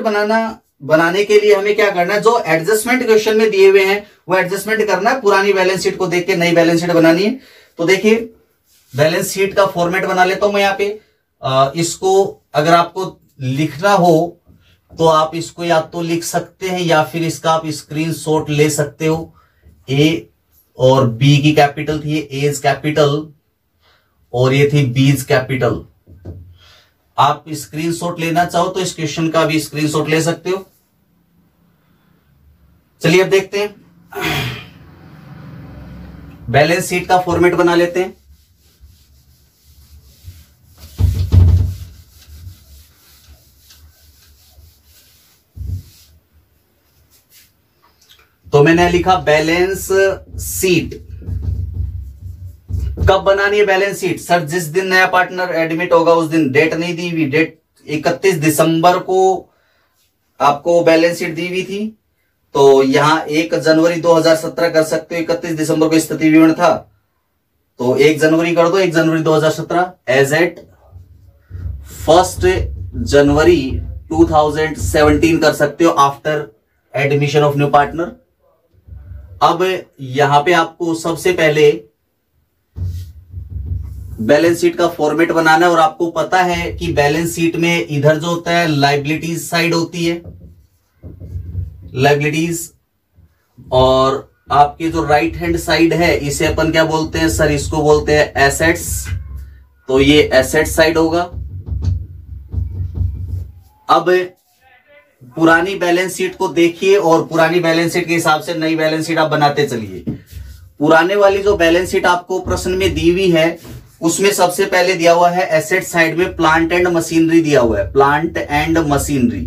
बनाने के लिए हमें क्या करना है, जो एडजस्टमेंट क्वेश्चन में दिए हुए हैं वो एडजस्टमेंट करना है। पुरानी बैलेंस शीट को देख के नई बैलेंस शीट बनानी है। तो देखिए बैलेंस शीट का फॉर्मेट बना लेता हूं मैं यहाँ पे। इसको अगर आपको लिखना हो तो आप इसको या तो लिख सकते हैं या फिर इसका आप स्क्रीनशॉट ले सकते हो। ए और बी की कैपिटल थी, एज कैपिटल और ये थी बीज कैपिटल। आप स्क्रीनशॉट लेना चाहो तो इस क्वेश्चन का भी स्क्रीनशॉट ले सकते हो। चलिए अब देखते हैं, बैलेंस शीट का फॉर्मेट बना लेते हैं। तो मैंने लिखा बैलेंस शीट। कब बनानी है बैलेंस शीट, सर जिस दिन नया पार्टनर एडमिट होगा उस दिन। डेट नहीं दी हुई, डेट 31 दिसंबर को आपको बैलेंस शीट दी हुई थी। तो यहां 1 जनवरी 2017 कर सकते हो, 31 दिसंबर को स्थिति विवरण था तो 1 जनवरी कर दो, 1 जनवरी 2017 एज एट 1 जनवरी 2017 कर सकते हो after admission of new partner. अब यहां पे आपको सबसे पहले बैलेंस शीट का फॉर्मेट बनाना है और आपको पता है कि बैलेंस शीट में इधर जो होता है लायबिलिटीज साइड होती है, लायबिलिटीज, और आपकी जो राइट हैंड साइड है इसे अपन क्या बोलते हैं सर, इसको बोलते हैं एसेट्स। तो ये एसेट साइड होगा। अब पुरानी बैलेंस शीट को देखिए और पुरानी बैलेंस शीट के हिसाब से नई बैलेंस शीट आप बनाते चलिए। पुराने वाली जो बैलेंस शीट आपको प्रश्न में दी हुई है उसमें सबसे पहले दिया हुआ है एसेट साइड में प्लांट एंड मशीनरी दिया हुआ है, प्लांट एंड मशीनरी।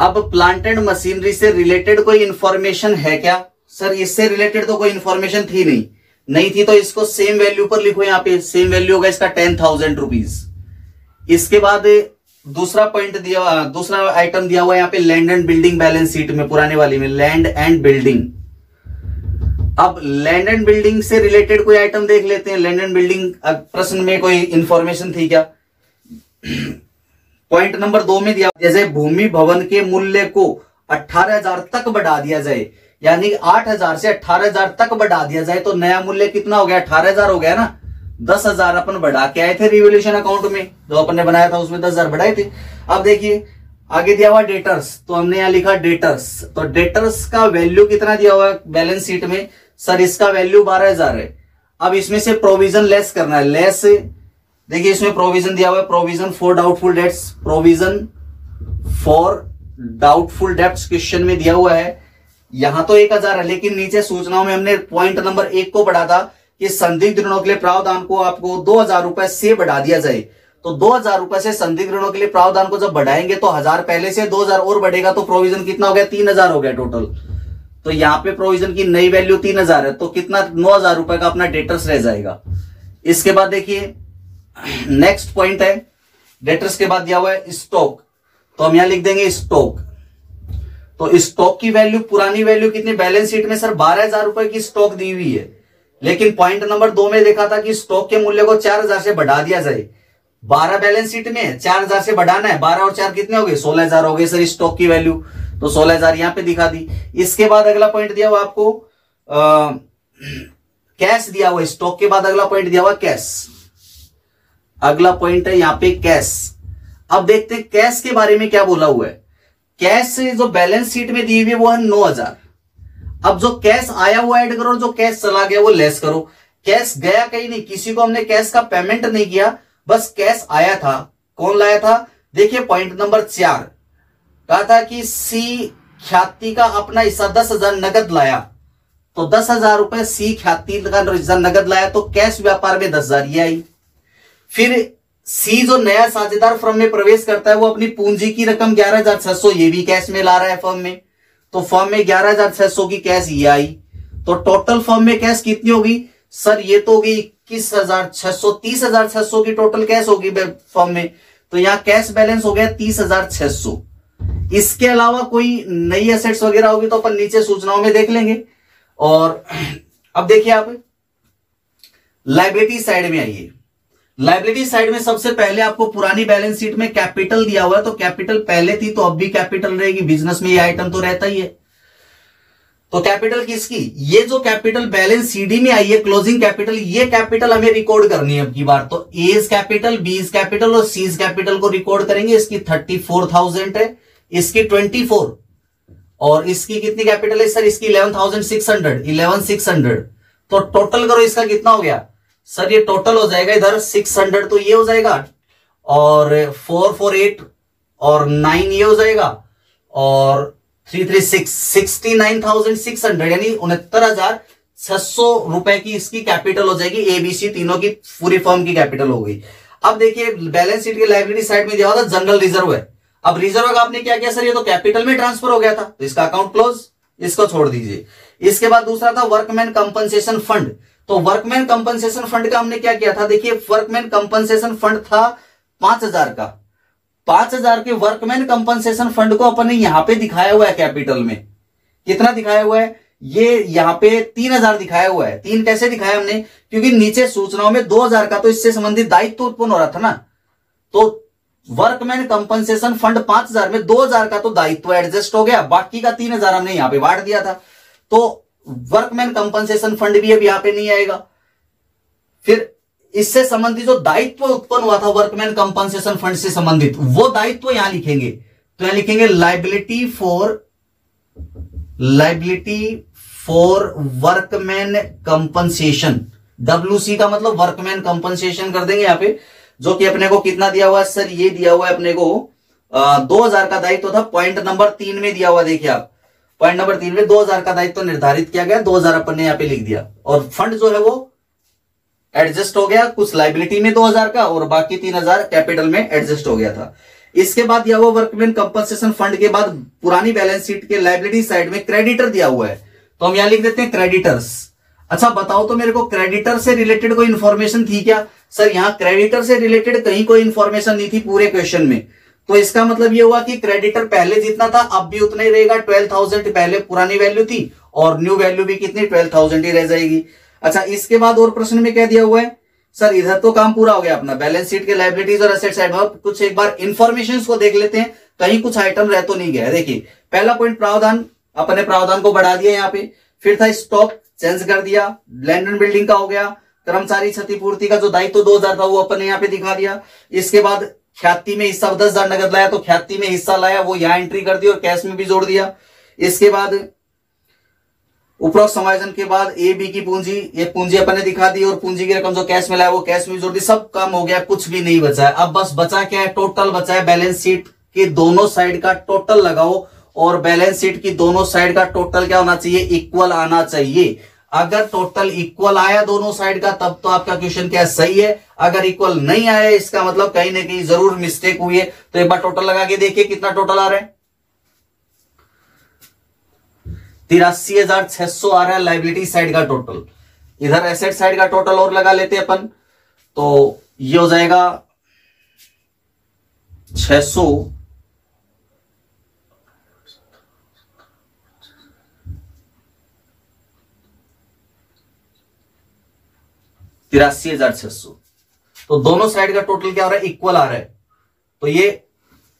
अब प्लांट एंड मशीनरी से रिलेटेड कोई इंफॉर्मेशन है क्या सर, इससे रिलेटेड तो कोई इंफॉर्मेशन थी नहीं थी तो इसको सेम वैल्यू पर लिखो। यहाँ पे सेम वैल्यू होगा इसका 10,000 रुपीज। इसके बाद दूसरा पॉइंट दिया, दूसरा आइटम दिया हुआ है यहाँ पे land and building balance sheet में, पुराने वाली में लैंड एंड बिल्डिंग। अब लैंड एंड बिल्डिंग से रिलेटेड कोई आइटम देख लेते हैं। लैंड एंड बिल्डिंग प्रश्न में कोई इंफॉर्मेशन थी क्या, पॉइंट नंबर 2 में दिया जैसे भूमि भवन के मूल्य को 18,000 तक बढ़ा दिया जाए, यानी 8,000 से 18,000 तक बढ़ा दिया जाए तो नया मूल्य कितना हो गया, 18,000 हो गया ना। 10,000 अपन बढ़ा के आए थे रिवैल्यूएशन अकाउंट में, जो अपन ने बनाया था उसमें 10,000 बढ़ाए थे। अब देखिए आगे दिया हुआ डेटर्स, तो हमने यहां लिखा डेटर्स। तो डेटर्स का वैल्यू कितना दिया हुआ है बैलेंस शीट में सर, इसका वैल्यू 12,000 है। अब इसमें से प्रोविजन लेस करना है, लेस देखिए इसमें प्रोविजन दिया हुआ है, provision for doubtful debts, provision for doubtful debts question में दिया हुआ है। यहां तो 1,000 है लेकिन नीचे सूचनाओं में हमने पॉइंट नंबर 1 को बढ़ा था कि संदिग्ध ऋणों के लिए प्रावधान को आपको 2,000 रुपए से बढ़ा दिया जाए। तो 2,000 रुपए से संदिग्ध ऋणों के लिए प्रावधान को जब बढ़ाएंगे तो 1,000 पहले से 2,000 और बढ़ेगा तो प्रोविजन कितना हो गया, 3,000 हो गया टोटल। तो यहाँ पे प्रोविजन की नई वैल्यू 3,000 है तो कितना 9,000 रुपए का अपना डेटर्स रह जाएगा। इसके बाद देखिए नेक्स्ट पॉइंट है डेटर्स के बाद दिया हुआ है स्टॉक, तो हम यहां लिख देंगे स्टॉक। तो स्टॉक की वैल्यू, पुरानी वैल्यू कितनी बैलेंस शीट में सर 12,000 रुपए की स्टॉक दी हुई है, लेकिन पॉइंट नंबर 2 में देखा था कि स्टॉक के मूल्य को 4,000 से बढ़ा दिया जाए। 12 बैलेंस शीट में 4,000 से बढ़ाना है, 12 और 4 कितने हो गए 16,000 हो गए सर स्टॉक की वैल्यू, तो 16,000 यहां पे दिखा दी। इसके बाद अगला पॉइंट दिया हुआ आपको कैश दिया हुआ, स्टॉक के बाद अगला पॉइंट दिया हुआ कैश, अगला पॉइंट है यहां पे कैश। अब देखते हैं कैश के बारे में क्या बोला हुआ है। कैश जो बैलेंस शीट में दी हुई है वो है 9,000। अब जो कैश आया वो ऐड करो और जो कैश चला गया वो लेस करो। कैश गया कहीं नहीं, किसी को हमने कैश का पेमेंट नहीं किया, बस कैश आया था। कौन लाया था, देखिए पॉइंट नंबर 4 कहा था कि सी ख्याति का अपना हिस्सा 10,000 नगद लाया, तो 10,000 रुपए सी ख्याति का हिस्सा नगद लाया, तो कैश व्यापार में 10,000 ये आई। फिर सी जो नया साझेदार फर्म में प्रवेश करता है वो अपनी पूंजी की रकम 11,600 ये भी कैश में ला रहा है फर्म में, तो फर्म में 11,600 की कैश ये आई। तो टोटल फर्म में कैश कितनी होगी सर, ये तो होगी 21,600, 30,600 की टोटल कैश होगी फर्म में, तो यहां कैश बैलेंस हो गया 30,600। इसके अलावा कोई नई एसेट्स वगैरह होगी तो अपन नीचे सूचनाओं में देख लेंगे। और अब देखिए आप लायबिलिटी साइड में आइए। लायबिलिटी साइड में सबसे पहले आपको पुरानी बैलेंस शीट में कैपिटल दिया हुआ है, तो कैपिटल पहले थी तो अब भी कैपिटल रहेगी, बिजनेस में ये आइटम तो रहता ही है। तो कैपिटल किसकी, ये जो कैपिटल बैलेंस सीडी में आई है क्लोजिंग कैपिटल, ये कैपिटल हमें रिकॉर्ड करनी है अब की बार। तो एज कैपिटल, बीज कैपिटल और सीज कैपिटल को रिकॉर्ड करेंगे। इसकी 34,000 है, इसकी 24, और इसकी कितनी कैपिटल है सर, इसकी 11,600। तो टोटल करो इसका कितना हो गया सर, ये टोटल हो जाएगा इधर 600, तो ये हो जाएगा, और 448 और 9 ये हो जाएगा, और 336 69,600 यानी 69,600 रुपए की इसकी कैपिटल हो जाएगी। एबीसी तीनों की पूरी फर्म की कैपिटल हो गई। अब देखिए बैलेंस शीट के लायबिलिटी साइड में दिया हुआ था जनरल रिजर्व है। अब रिजर्व का आपने क्या किया सर, ये तो कैपिटल में ट्रांसफर हो गया था, तो इसका अकाउंट क्लोज, इसको छोड़ दीजिए। इसके बाद दूसरा था वर्कमैन कंपनसेशन फंड। तो वर्कमैन कंपनसेशन फंड का हमने क्या किया था, देखिए वर्कमैन कंपनसेशन फंड था 5,000 का। 5,000 के वर्कमैन कंपनसेशन फंड को अपन ने यहां पे दिखाया हुआ है कैपिटल में, कितना दिखाया हुआ है, ये यहां पे 3,000 दिखाया हुआ है। 3 कैसे दिखाया हमने, क्योंकि नीचे सूचनाओं में 2,000 का तो इससे संबंधित दायित्व उत्पन्न हो रहा था ना, तो वर्कमैन कंपनसेशन फंड 5,000 में 2,000 का तो दायित्व एडजस्ट हो गया, बाकी का 3,000 हमने यहां पे बांट दिया था, तो वर्कमैन कंपनसेशन फंड भी अब यहां पे नहीं आएगा। फिर इससे संबंधित जो दायित्व उत्पन्न हुआ था वर्कमैन कंपनसेशन फंड से संबंधित, वो दायित्व यहां लिखेंगे, तो यहां लिखेंगे liability for workman compensation. WC का मतलब वर्कमैन कंपनसेशन कर देंगे यहां पे, जो कि अपने को कितना दिया हुआ है सर, ये दिया हुआ है अपने को 2,000 का दायित्व था। पॉइंट नंबर 3 में दिया हुआ, देखिए आप पॉइंट नंबर 3 में 2,000 का दायित्व निर्धारित किया गया, 2,000 अपन ने यहां पे लिख दिया, और फंड जो है वो एडजस्ट हो गया, कुछ लायबिलिटी में 2,000 का और बाकी 3,000 कैपिटल में एडजस्ट हो गया था। इसके बाद दिया हुआ वर्कमैन कंपनसेशन फंड के बाद पुरानी बैलेंस शीट के लायबिलिटी साइड में क्रेडिटर दिया हुआ है, तो हम यहां लिख देते हैं क्रेडिटर्स। अच्छा बताओ तो मेरे को क्रेडिटर से रिलेटेड कोई इंफॉर्मेशन थी क्या सर, यहां क्रेडिटर से रिलेटेड कहीं कोई इंफॉर्मेशन नहीं थी पूरे क्वेश्चन में, तो इसका मतलब ये हुआ कि क्रेडिटर पहले जितना था अब भी उतना ही रहेगा। 12,000 पहले पुरानी वैल्यू थी और न्यू वैल्यू भी कितनी 12,000 ही रह जाएगी। अच्छा इसके बाद और प्रश्न में क्या दिया हुआ है सर, इधर तो काम पूरा हो गया अपना बैलेंस शीट के लायबिलिटीज और एसेट साइड में। कुछ एक बार इंफॉर्मेशन को देख लेते हैं, कहीं कुछ आइटम रह तो नहीं गया। देखिए पहला पॉइंट प्रावधान, अपने प्रावधान को बढ़ा दिया यहाँ पे, फिर था स्टॉक चेंज कर दिया, लैंड एंड बिल्डिंग का हो गया, कर्मचारी क्षतिपूर्ति का जो दायित्व 2,000 था वो अपने यहाँ पे दिखा दिया। इसके बाद ख्याति में हिस्सा 10,000 नगद लाया, तो ख्याति में हिस्सा लाया वो यहाँ एंट्री कर दी और कैश में भी जोड़ दिया। इसके बाद उपरोक्त समायोजन के बाद ए बी की पूंजी, ये पूंजी अपन ने दिखा दी और पूंजी की रकम जो कैश में लाया वो कैश में जोड़ दी। सब काम हो गया, कुछ भी नहीं बचा है। अब बस बचा क्या है, टोटल बचा है। बैलेंस शीट के दोनों साइड का टोटल लगाओ, और बैलेंस शीट की दोनों साइड का टोटल क्या होना चाहिए, इक्वल आना चाहिए। अगर टोटल इक्वल आया दोनों साइड का तब तो आपका क्वेश्चन क्या सही है, अगर इक्वल नहीं आया इसका मतलब कहीं ना कहीं जरूर मिस्टेक हुई है। तो एक बार टोटल लगा के देखिए कितना टोटल आ रहा है, 83,600 आ रहा है लायबिलिटी साइड का टोटल। इधर एसेट साइड का टोटल और लगा लेते हैं अपन, तो ये हो जाएगा 600 83,600। तो दोनों साइड का टोटल क्या हो रहा है, इक्वल आ रहा है। तो ये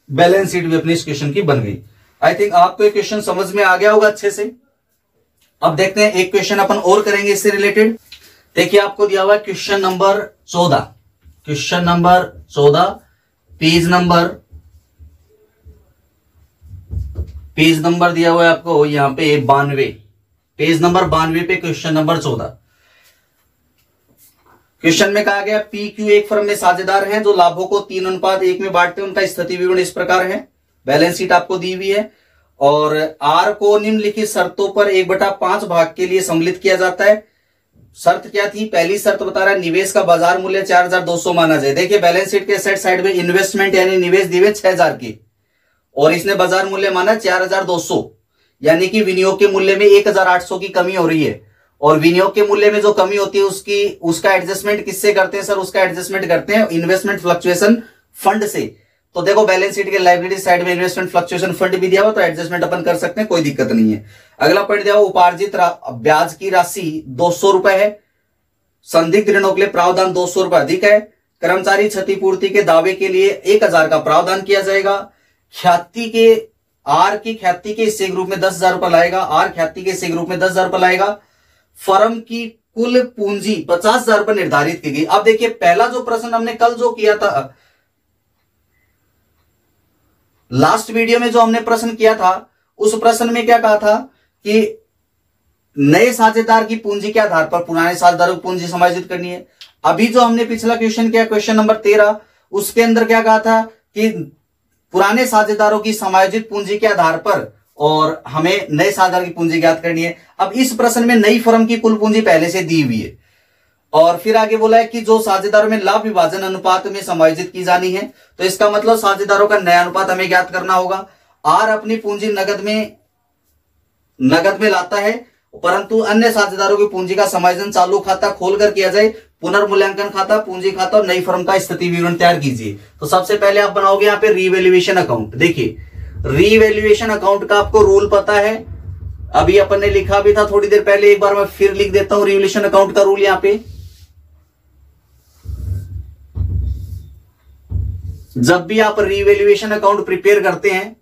बैलेंस शीट भी अपनी इस क्वेश्चन की बन गई। आई थिंक आपको ये क्वेश्चन समझ में आ गया होगा अच्छे से। अब देखते हैं एक क्वेश्चन अपन और करेंगे इससे रिलेटेड। देखिए आपको दिया हुआ है question number 14, question number 14, page number दिया हुआ है आपको यहां पे 92, पेज नंबर 92 पे क्वेश्चन नंबर 14। क्वेश्चन में कहा गया पी क्यू एक फर्म में साझेदार हैं जो लाभों को 3:1 में बांटते हैं। उनका स्थिति विवरण इस प्रकार है। बैलेंस शीट आपको दी हुई है और आर को निम्नलिखित शर्तों पर 1/5 भाग के लिए सम्मिलित किया जाता है। शर्त क्या थी, पहली शर्त बता रहा है निवेश का बाजार मूल्य 4,200 माना जाए। देखिए बैलेंस शीट के सेट साइड में इन्वेस्टमेंट यानी निवेश दिए 6,000 के और इसने बाजार मूल्य माना 4,200, यानी कि विनियोग के मूल्य में 1,800 की कमी हो रही है। और विनियोग के मूल्य में जो कमी होती है उसका एडजस्टमेंट किससे करते हैं सर, उसका एडजस्टमेंट करते हैं इन्वेस्टमेंट फ्लक्चुएशन फंड से। तो देखो बैलेंस शीट के लायबिलिटी साइड में इन्वेस्टमेंट फ्लक्चुएशन फंड भी दिया हुआ, तो एडजस्टमेंट अपन कर सकते हैं, कोई दिक्कत नहीं है। अगला पॉइंट दिया हुआ उपार्जित ब्याज की राशि 200 रुपए है। संदिग्ध ऋणों के लिए प्रावधान 200 रुपए अधिक है। कर्मचारी क्षतिपूर्ति के दावे के लिए 1,000 का प्रावधान किया जाएगा। ख्याति के आर की ख्याति के हिस्से ग्रुप में 10,000 रुपए लाएगा, आर ख्याति के हिस्से ग्रुप में 10,000 रुपए लाएगा। फर्म की कुल पूंजी 50,000 रुपए निर्धारित की गई। अब देखिए पहला जो प्रश्न हमने कल जो किया था, लास्ट वीडियो में जो हमने प्रश्न किया था, उस प्रश्न में क्या कहा था कि नए साझेदार की पूंजी के आधार पर पुराने साझेदारों की पूंजी समायोजित करनी है। अभी जो हमने पिछला क्वेश्चन किया क्वेश्चन नंबर 13, उसके अंदर क्या कहा था कि पुराने साझेदारों की समायोजित पूंजी के आधार पर और हमें नए साझेदार की पूंजी ज्ञात करनी है। अब इस प्रश्न में नई फर्म की कुल पूंजी पहले से दी हुई है और फिर आगे बोला है कि जो साझेदारों में लाभ विभाजन अनुपात में समायोजित की जानी है। तो इसका मतलब साझेदारों का नया अनुपात हमें ज्ञात करना होगा। आर अपनी पूंजी नगद में लाता है, परंतु अन्य साझेदारों की पूंजी का समायोजन चालू खाता खोलकर किया जाए। पुनर्मूल्यांकन खाता, पूंजी खाता और नई फर्म का स्थिति विवरण तैयार कीजिए। तो सबसे पहले आप बनाओगे यहाँ पे रीवैल्यूएशन अकाउंट। देखिए रीवैल्यूएशन अकाउंट का आपको रूल पता है, अभी अपन ने लिखा भी था थोड़ी देर पहले, एक बार मैं फिर लिख देता हूं रीवैल्यूएशन अकाउंट का रूल। यहां पे जब भी आप रीवैल्यूएशन अकाउंट प्रिपेयर करते हैं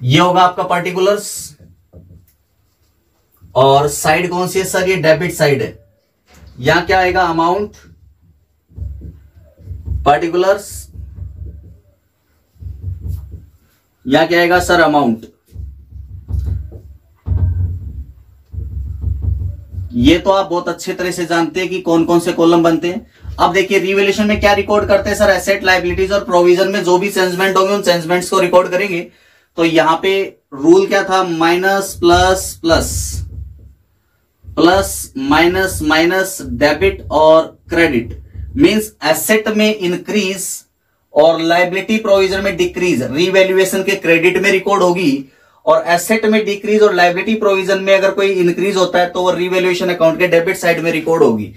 ये होगा आपका पार्टिकुलर्स और साइड कौन सी है सर, ये डेबिट साइड है। यहां क्या आएगा अमाउंट, पार्टिकुलर्स, यहां क्या आएगा सर अमाउंट। ये तो आप बहुत अच्छे तरह से जानते हैं कि कौन कौन से कॉलम बनते हैं। अब देखिए रिवैल्यूएशन में क्या रिकॉर्ड करते हैं सर, एसेट लायबिलिटीज और प्रोविजन में जो भी चेंजमेंट होंगे उन चेंजमेंट्स को रिकॉर्ड करेंगे। तो यहां पे रूल क्या था, minus plus plus plus minus minus, debit और क्रेडिट। मींस एसेट में इंक्रीज और लायबिलिटी प्रोविजन में डिक्रीज रीवैल्यूएशन के क्रेडिट में रिकॉर्ड होगी, और एसेट में डिक्रीज और लायबिलिटी प्रोविजन में अगर कोई इंक्रीज होता है तो वो रीवैल्यूएशन अकाउंट के डेबिट साइड में रिकॉर्ड होगी।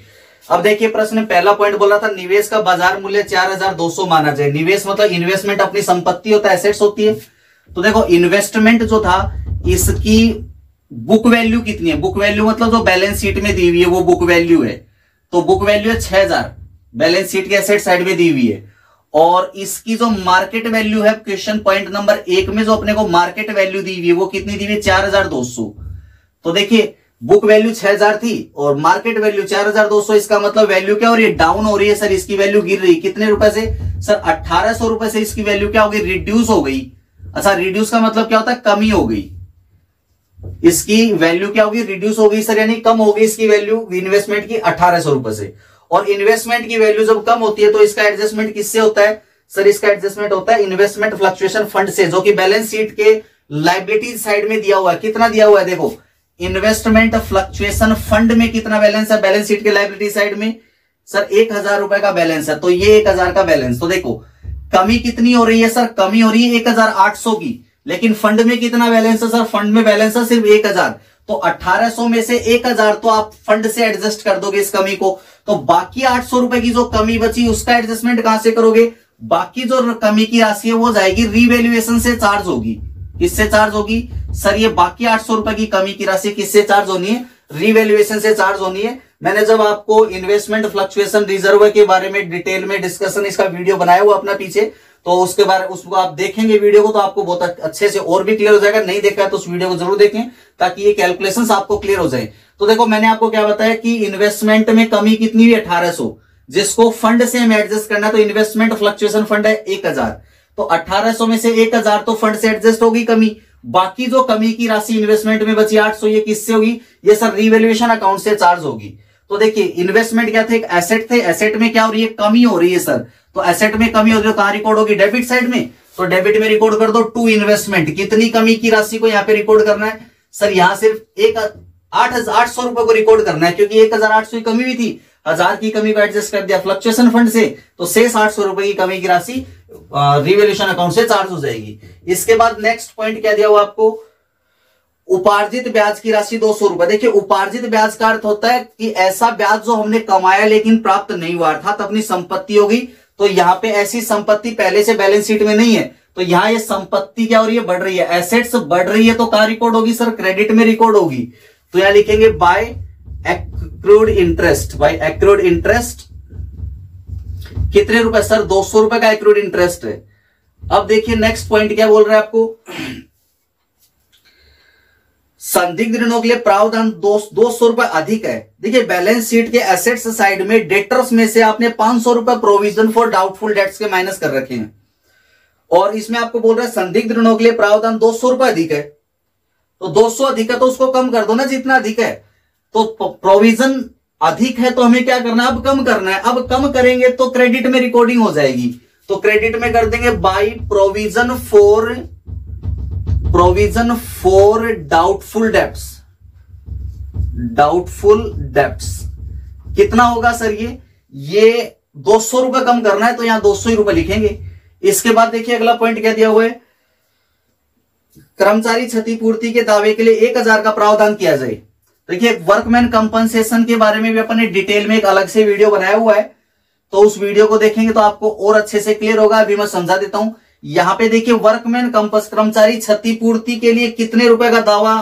अब देखिए प्रश्न में पहला पॉइंट बोला था निवेश का बाजार मूल्य 4,200 माना जाए। निवेश मतलब इन्वेस्टमेंट अपनी संपत्ति होता है, एसेट्स होती है। तो देखो इन्वेस्टमेंट जो था इसकी बुक वैल्यू कितनी है, बुक वैल्यू मतलब जो बैलेंस शीट में दी हुई है वो बुक वैल्यू है। तो बुक वैल्यू है 6,000, बैलेंस शीट के एसेट साइड में दी हुई है। और इसकी जो मार्केट वैल्यू है क्वेश्चन पॉइंट नंबर 1 में जो अपने को मार्केट वैल्यू दी हुई है वो कितनी दी हुई है, 4,200। तो देखिए बुक वैल्यू 6,000 थी और मार्केट वैल्यू 4,200, इसका मतलब वैल्यू क्या हो रही है, डाउन हो रही है सर। इसकी वैल्यू गिर रही, कितने रुपए से सर, 1,800 रुपए से इसकी वैल्यू क्या हो गई, रिड्यूस हो गई। अच्छा रिड्यूस का मतलब क्या होता है, कमी हो गई। इसकी वैल्यू क्या होगी, रिड्यूस हो गई सर, यानी कम हो गई इसकी वैल्यू इन्वेस्टमेंट की 1,800 रुपए से। और इन्वेस्टमेंट की वैल्यू जब कम होती है तो इसका एडजस्टमेंट किससे होता है सर, इसका एडजस्टमेंट होता है इन्वेस्टमेंट फ्लक्चुएशन फंड से, जो कि बैलेंस शीट के लायबिलिटी साइड में दिया हुआ है। कितना दिया हुआ है देखो, इन्वेस्टमेंट फ्लक्चुएशन फंड में कितना बैलेंस है बैलेंस शीट के लायबिलिटी साइड में सर, 1,000 रुपए का बैलेंस है। तो ये 1,000 का बैलेंस, तो देखो कमी कितनी हो रही है सर, कमी हो रही है 1,800 की। लेकिन फंड में कितना बैलेंस है सर? फंड में बैलेंस है सिर्फ 1000। तो 1800 में से 1000 तो आप फंड से एडजस्ट कर दोगे इस कमी को, तो बाकी 800 रुपए की जो कमी बची उसका एडजस्टमेंट कहां से करोगे? बाकी जो कमी की राशि है वो जाएगी रीवैल्यूएशन से चार्ज होगी। किससे चार्ज होगी सर? ये बाकी 800 रुपए की कमी की राशि किससे चार्ज होनी है? रीवैल्यूएशन से चार्ज होनी है। मैंने जब आपको इन्वेस्टमेंट फ्लक्चुएशन रिजर्व के बारे में डिटेल में डिस्कशन इसका वीडियो बनाया हुआ अपना पीछे, तो उसके बारे उसको आप देखेंगे वीडियो को तो आपको बहुत अच्छे से और भी क्लियर हो जाएगा। नहीं देखा है तो उस वीडियो को जरूर देखें ताकि ये कैलकुलेशंस आपको क्लियर हो जाए। तो देखो मैंने आपको क्या बताया कि इन्वेस्टमेंट में कमी कितनी हुई? 1800, जिसको फंड से हमें एडजस्ट करना है। तो इन्वेस्टमेंट फ्लक्चुएशन फंड है 1000, तो 1800 में से 1000 तो फंड से एडजस्ट होगी कमी। बाकी जो कमी की राशि इन्वेस्टमेंट में बची 800, ये किससे होगी? ये सर रीवैल्यूएशन अकाउंट से चार्ज होगी। तो देखिए इन्वेस्टमेंट क्या थे? एक एसेट थे। एसेट में क्या हो रही है? कमी हो रही है सर। तो एसेट में कमी हो रही है, कहां रिकॉर्ड होगी? डेबिट साइड में। तो डेबिट में रिकॉर्ड कर दो टू इन्वेस्टमेंट। कितनी कमी की राशि को यहां पे रिकॉर्ड करना है सर? यहां सिर्फ 800 रुपए को रिकॉर्ड करना है, क्योंकि 1800 की कमी भी थी, 1000 की कमी को एडजस्ट कर दिया फ्लक्चुएशन फंड से, तो शेष 800 रुपए की कमी की राशि रिवैल्यूएशन अकाउंट से चार्ज हो जाएगी। इसके बाद नेक्स्ट पॉइंट क्या दिया हुआ आपको? उपार्जित ब्याज की राशि 200 रुपए। देखिए उपार्जित ब्याज का अर्थ होता है कि ऐसा ब्याज जो हमने कमाया लेकिन प्राप्त नहीं हुआ, अर्थात अपनी संपत्ति होगी। तो यहां पे ऐसी संपत्ति पहले से बैलेंस शीट में नहीं है, तो यहां ये संपत्ति क्या हो रही है? बढ़ रही है। एसेट्स बढ़ रही है तो कहां रिकॉर्ड होगी सर? क्रेडिट में रिकॉर्ड होगी। तो यहां लिखेंगे by accrued interest. By accrued interest कितने रुपए सर? 200 रुपए का एक्रूड इंटरेस्ट है। अब देखिए नेक्स्ट पॉइंट क्या बोल रहा है आपको? संदिग्ध ऋणों के लिए प्रावधान 200 रुपए अधिक है। देखिए बैलेंस शीट के एसेट्स साइड में डेटर्स में से आपने 500 रुपए प्रोविजन फॉर डाउटफुल डेट्स के माइनस कर रखे हैं, और इसमें आपको बोल रहा है संदिग्ध ऋणों के लिए प्रावधान 200 रुपए अधिक है। तो 200 अधिक है तो उसको कम कर दो ना जितना अधिक है। तो प्रोविजन अधिक है तो हमें क्या करना है? अब कम करना है। अब कम करेंगे तो क्रेडिट में रिकॉर्डिंग हो जाएगी, तो क्रेडिट में कर देंगे by provision for doubtful debts. Doubtful debts कितना होगा सर? ये 200 रुपए कम करना है तो यहां 200 ही रुपए लिखेंगे। इसके बाद देखिए अगला पॉइंट क्या दिया हुआ है? कर्मचारी क्षतिपूर्ति के दावे के लिए 1000 का प्रावधान किया जाए। देखिए वर्कमैन कंपनसेशन के बारे में भी अपन ने डिटेल में एक अलग से वीडियो बनाया हुआ है, तो उस वीडियो को देखेंगे तो आपको और अच्छे से क्लियर होगा। अभी मैं समझा देता हूं। यहां पे देखिए वर्कमैन कर्मचारी क्षतिपूर्ति के लिए कितने रुपए का दावा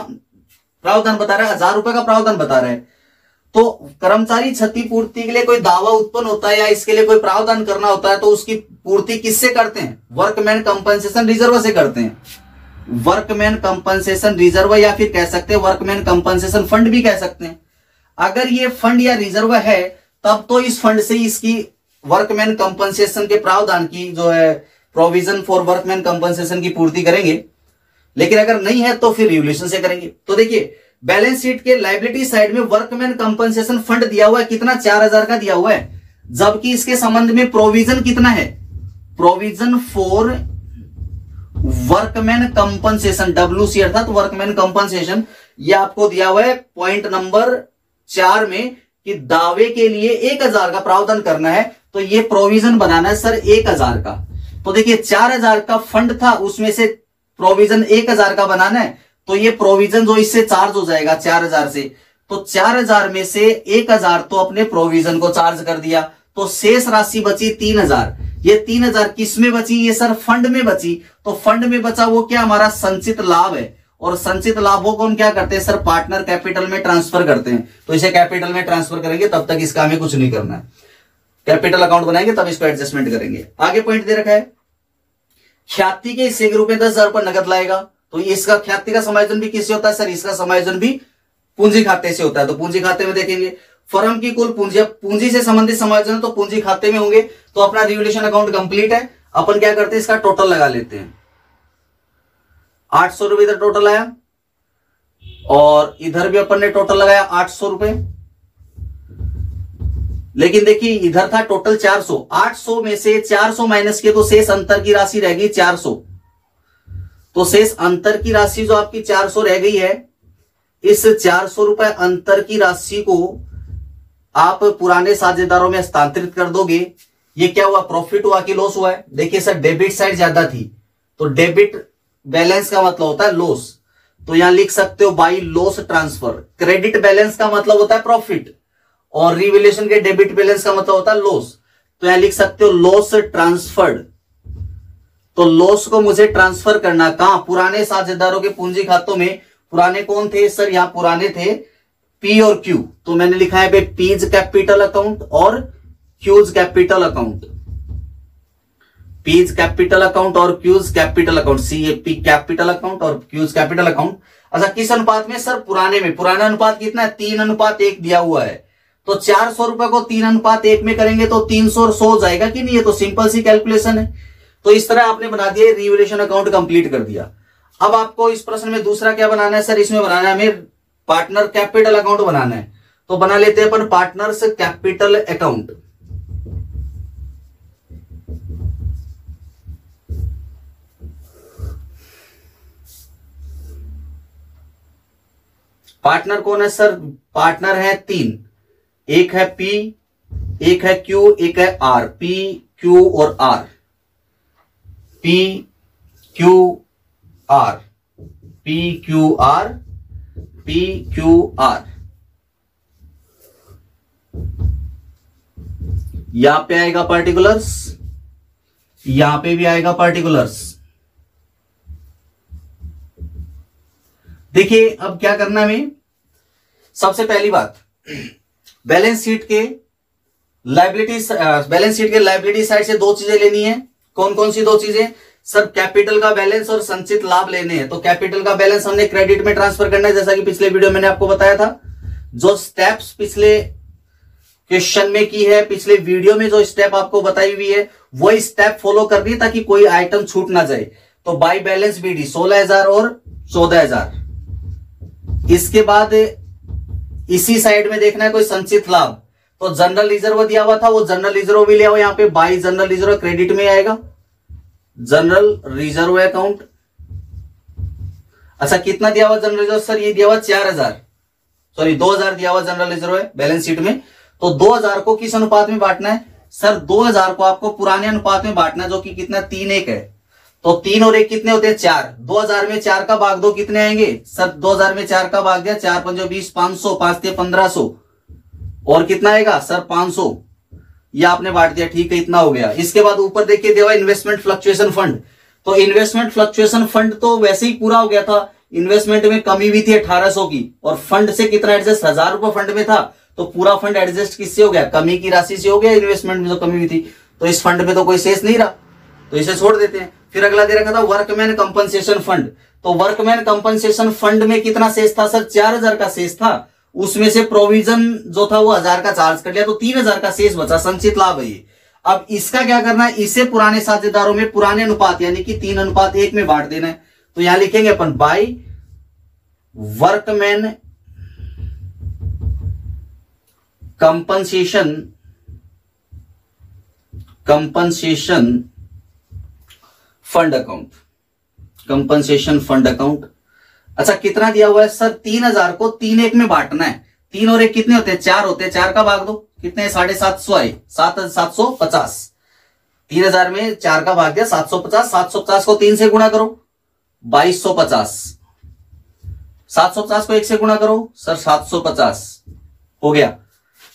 प्रावधान बता रहा है? 1000 रुपए का प्रावधान बता रहा है। तो कर्मचारी क्षतिपूर्ति के लिए कोई दावा उत्पन्न होता है या इसके लिए कोई प्रावधान करना होता है तो उसकी पूर्ति किससे करते हैं? वर्कमैन कंपनसेशन रिजर्व से करते हैं। वर्कमैन कंपनसेशन रिजर्व, या फिर कह सकते हैं वर्कमैन कंपनसेशन फंड भी कह सकते हैं। अगर ये फंड या रिजर्व है तब तो इस फंड से इसकी वर्कमैन कंपनसेशन के प्रावधान की जो है प्रोविजन फॉर वर्कमैन कंपनसेशन की पूर्ति करेंगे, लेकिन अगर नहीं है तो फिर रिवोल्यूशन से करेंगे। तो देखिए बैलेंस शीट के लायबिलिटी साइड में वर्कमैन कंपनसेशन फंड दिया हुआ है, कितना? 4000 का दिया हुआ है, जबकि इसके संबंध में प्रोविजन कितना है? Provision for workman compensation, WC अर्थात वर्कमैन कंपनसेशन, ये आपको दिया हुआ है पॉइंट नंबर 4 में कि दावे के लिए 1000 का प्रावधान करना है, तो ये प्रोविजन बनाना है सर 1000 का। तो देखिए 4000 का फंड था, उसमें से प्रोविजन 1000 का बनाना है, तो ये प्रोविजन जो इससे चार्ज हो जाएगा 4000 से, तो 4000 में से 1000 तो अपने प्रोविजन को चार्ज कर दिया, तो शेष राशि बची 3000। ये 3000 किस में बची? ये सर फंड में बची। तो फंड में बचा वो क्या? हमारा संचित लाभ है, और संचित लाभों को हम क्या करते हैं सर? पार्टनर कैपिटल में ट्रांसफर करते हैं। तो इसे कैपिटल में ट्रांसफर करेंगे, तब तक इसका हमें कुछ नहीं करना है। कैपिटल अकाउंट बनाएंगे तब इसको एडजस्टमेंट करेंगे। आगे पॉइंट दे रखा है ख्याति के हिस्से के रूप में 10,000 रुपए नगद लाएगा। तो इसका ख्याति का समायोजन भी किससे होता है सर? इसका समायोजन भी पूंजी खाते से होता है। तो पूंजी खाते में देखेंगे फर्म की कुल पूंजी, पूंजी से संबंधित समायोजन तो पूंजी खाते में होंगे। तो अपना रिवोल्यूशन अकाउंट कंप्लीट है। अपन क्या करते हैं? इसका टोटल लगा लेते हैं। 800 रुपए इधर टोटल आया, और इधर भी अपन ने टोटल लगाया 800 रुपए। लेकिन देखिए इधर था टोटल 400, 800 में से 400 माइनस किए तो शेष अंतर की राशि रहेगी 400। तो शेष अंतर की राशि जो आपकी 400 रह गई है, इस 400 रुपए अंतर की राशि को आप पुराने साझेदारों में हस्तांतरित कर दोगे। ये क्या हुआ? प्रॉफिट हुआ कि लॉस हुआ है? देखिए सर डेबिट साइड ज्यादा थी, तो डेबिट बैलेंस का मतलब होता है लॉस, तो यहां लिख सकते हो by loss transfer. Credit balance का मतलब होता है प्रॉफिट, और रिवैल्यूएशन के डेबिट बैलेंस का मतलब होता है लॉस, तो यहां लिख सकते हो लॉस ट्रांसफर्ड। तो लॉस को मुझे ट्रांसफर करना कहां, पुराने साझेदारों के पूंजी खातों में। पुराने कौन थे सर, यहां पुराने थे पी और क्यू, तो मैंने लिखा है भाई पीज कैपिटल अकाउंट और Q's capital account. P's capital account और Q's capital account, CAP capital account और क्यूज कैपिटल अकाउंट। अच्छा किस अनुपात में सर, पुराने में। पुराना अनुपात कितना है, 3:1 दिया हुआ है, तो 400 रुपए को 3:1 में करेंगे तो 300 हो जाएगा कि नहीं, ये तो सिंपल सी कैलकुलेशन है। तो इस तरह आपने बना दिया, रिवैल्यूएशन अकाउंट कंप्लीट कर दिया। अब आपको इस प्रश्न में दूसरा क्या बनाना है सर, इसमें बनाना है हमें पार्टनर कैपिटल अकाउंट बनाना है। तो बना लेते हैं अपन पार्टनर्स कैपिटल अकाउंट। पार्टनर कौन है सर, पार्टनर है 3, एक है P, एक है Q, एक है R। P, Q और R, P, Q, R, P, Q, R, P, Q, R। यहां पे आएगा पार्टिकुलर्स, यहां पे भी आएगा पार्टिकुलर्स। देखिए अब क्या करना है, सबसे पहली बात बैलेंस शीट के लायबिलिटी साइड से दो चीजें लेनी है। कौन कौन सी दो चीजें सर, कैपिटल का बैलेंस और संचित लाभ लेने हैं। तो कैपिटल का बैलेंस हमने क्रेडिट में ट्रांसफर करना है, जैसा कि पिछले वीडियो मैंने आपको बताया था। जो स्टेप्स पिछले क्वेश्चन में की है, पिछले वीडियो में जो स्टेप आपको बताई हुई है, वही स्टेप फॉलो करनी है ताकि कोई आइटम छूट ना जाए। तो बाई बैलेंस BD 16,000 और 14,000। इसके बाद इसी साइड में देखना है कोई संचित लाभ, तो जनरल रिजर्व दिया हुआ था, वो जनरल रिजर्व भी लिया हुआ यहां पे, बाई जनरल रिजर्व क्रेडिट में आएगा, जनरल रिजर्व अकाउंट। अच्छा कितना दिया हुआ जनरल रिजर्व सर, ये दिया हुआ 2,000 दिया हुआ जनरल रिजर्व है बैलेंस शीट में। तो 2,000 को किस अनुपात में बांटना है सर, 2,000 को आपको पुराने अनुपात में बांटना है, जो कि कितना 3:1 है। तो 3 और 1 कितने होते हैं 4। 2,000 में 4 का भाग दो, कितने आएंगे सर, 2,000 में 4 का भाग दिया, 4 पंजो 20, 500, 5 × 1500, और कितना आएगा सर 500। ये आपने बांट दिया, ठीक है, इतना हो गया। इसके बाद ऊपर देखिए दिया इन्वेस्टमेंट फ्लक्चुएशन फंड। तो इन्वेस्टमेंट फ्लक्चुएशन फंड तो वैसे ही पूरा हो गया था, इन्वेस्टमेंट में कमी भी थी 1800 की, और फंड से कितना एडजस्ट, 1,000 रुपए फंड में था, तो पूरा फंड एडजस्ट किससे हो गया, कमी की राशि से हो गया। इन्वेस्टमेंट में जो कमी हुई थी, तो इस फंड में तो कोई शेष नहीं रहा, तो इसे छोड़ देते हैं। फिर अगला दे रखा था वर्कमैन कंपनसेशन फंड। तो वर्कमैन कंपनसेशन फंड में कितना शेष था सर, 4,000 का शेष था, उसमें से प्रोविजन जो था वो 1,000 का चार्ज कर लिया, तो 3,000 का शेष बचा, संचित लाभ है ये। अब इसका क्या करना है, इसे पुराने साझेदारों में पुराने अनुपात यानी कि 3:1 में बांट देना है। तो यहां लिखेंगे अपन by workman compensation fund account. अच्छा कितना दिया हुआ है सर, 3,000 को 3:1 में बांटना है। 3 और 1 कितने होते हैं 4 होते हैं, 4 का भाग दो, कितने 750 आए, 750। 3,000 में 4 का भाग दिया 750, 750 को 3 से गुणा करो 2250, 750 को 1 से गुणा करो सर 750 हो गया।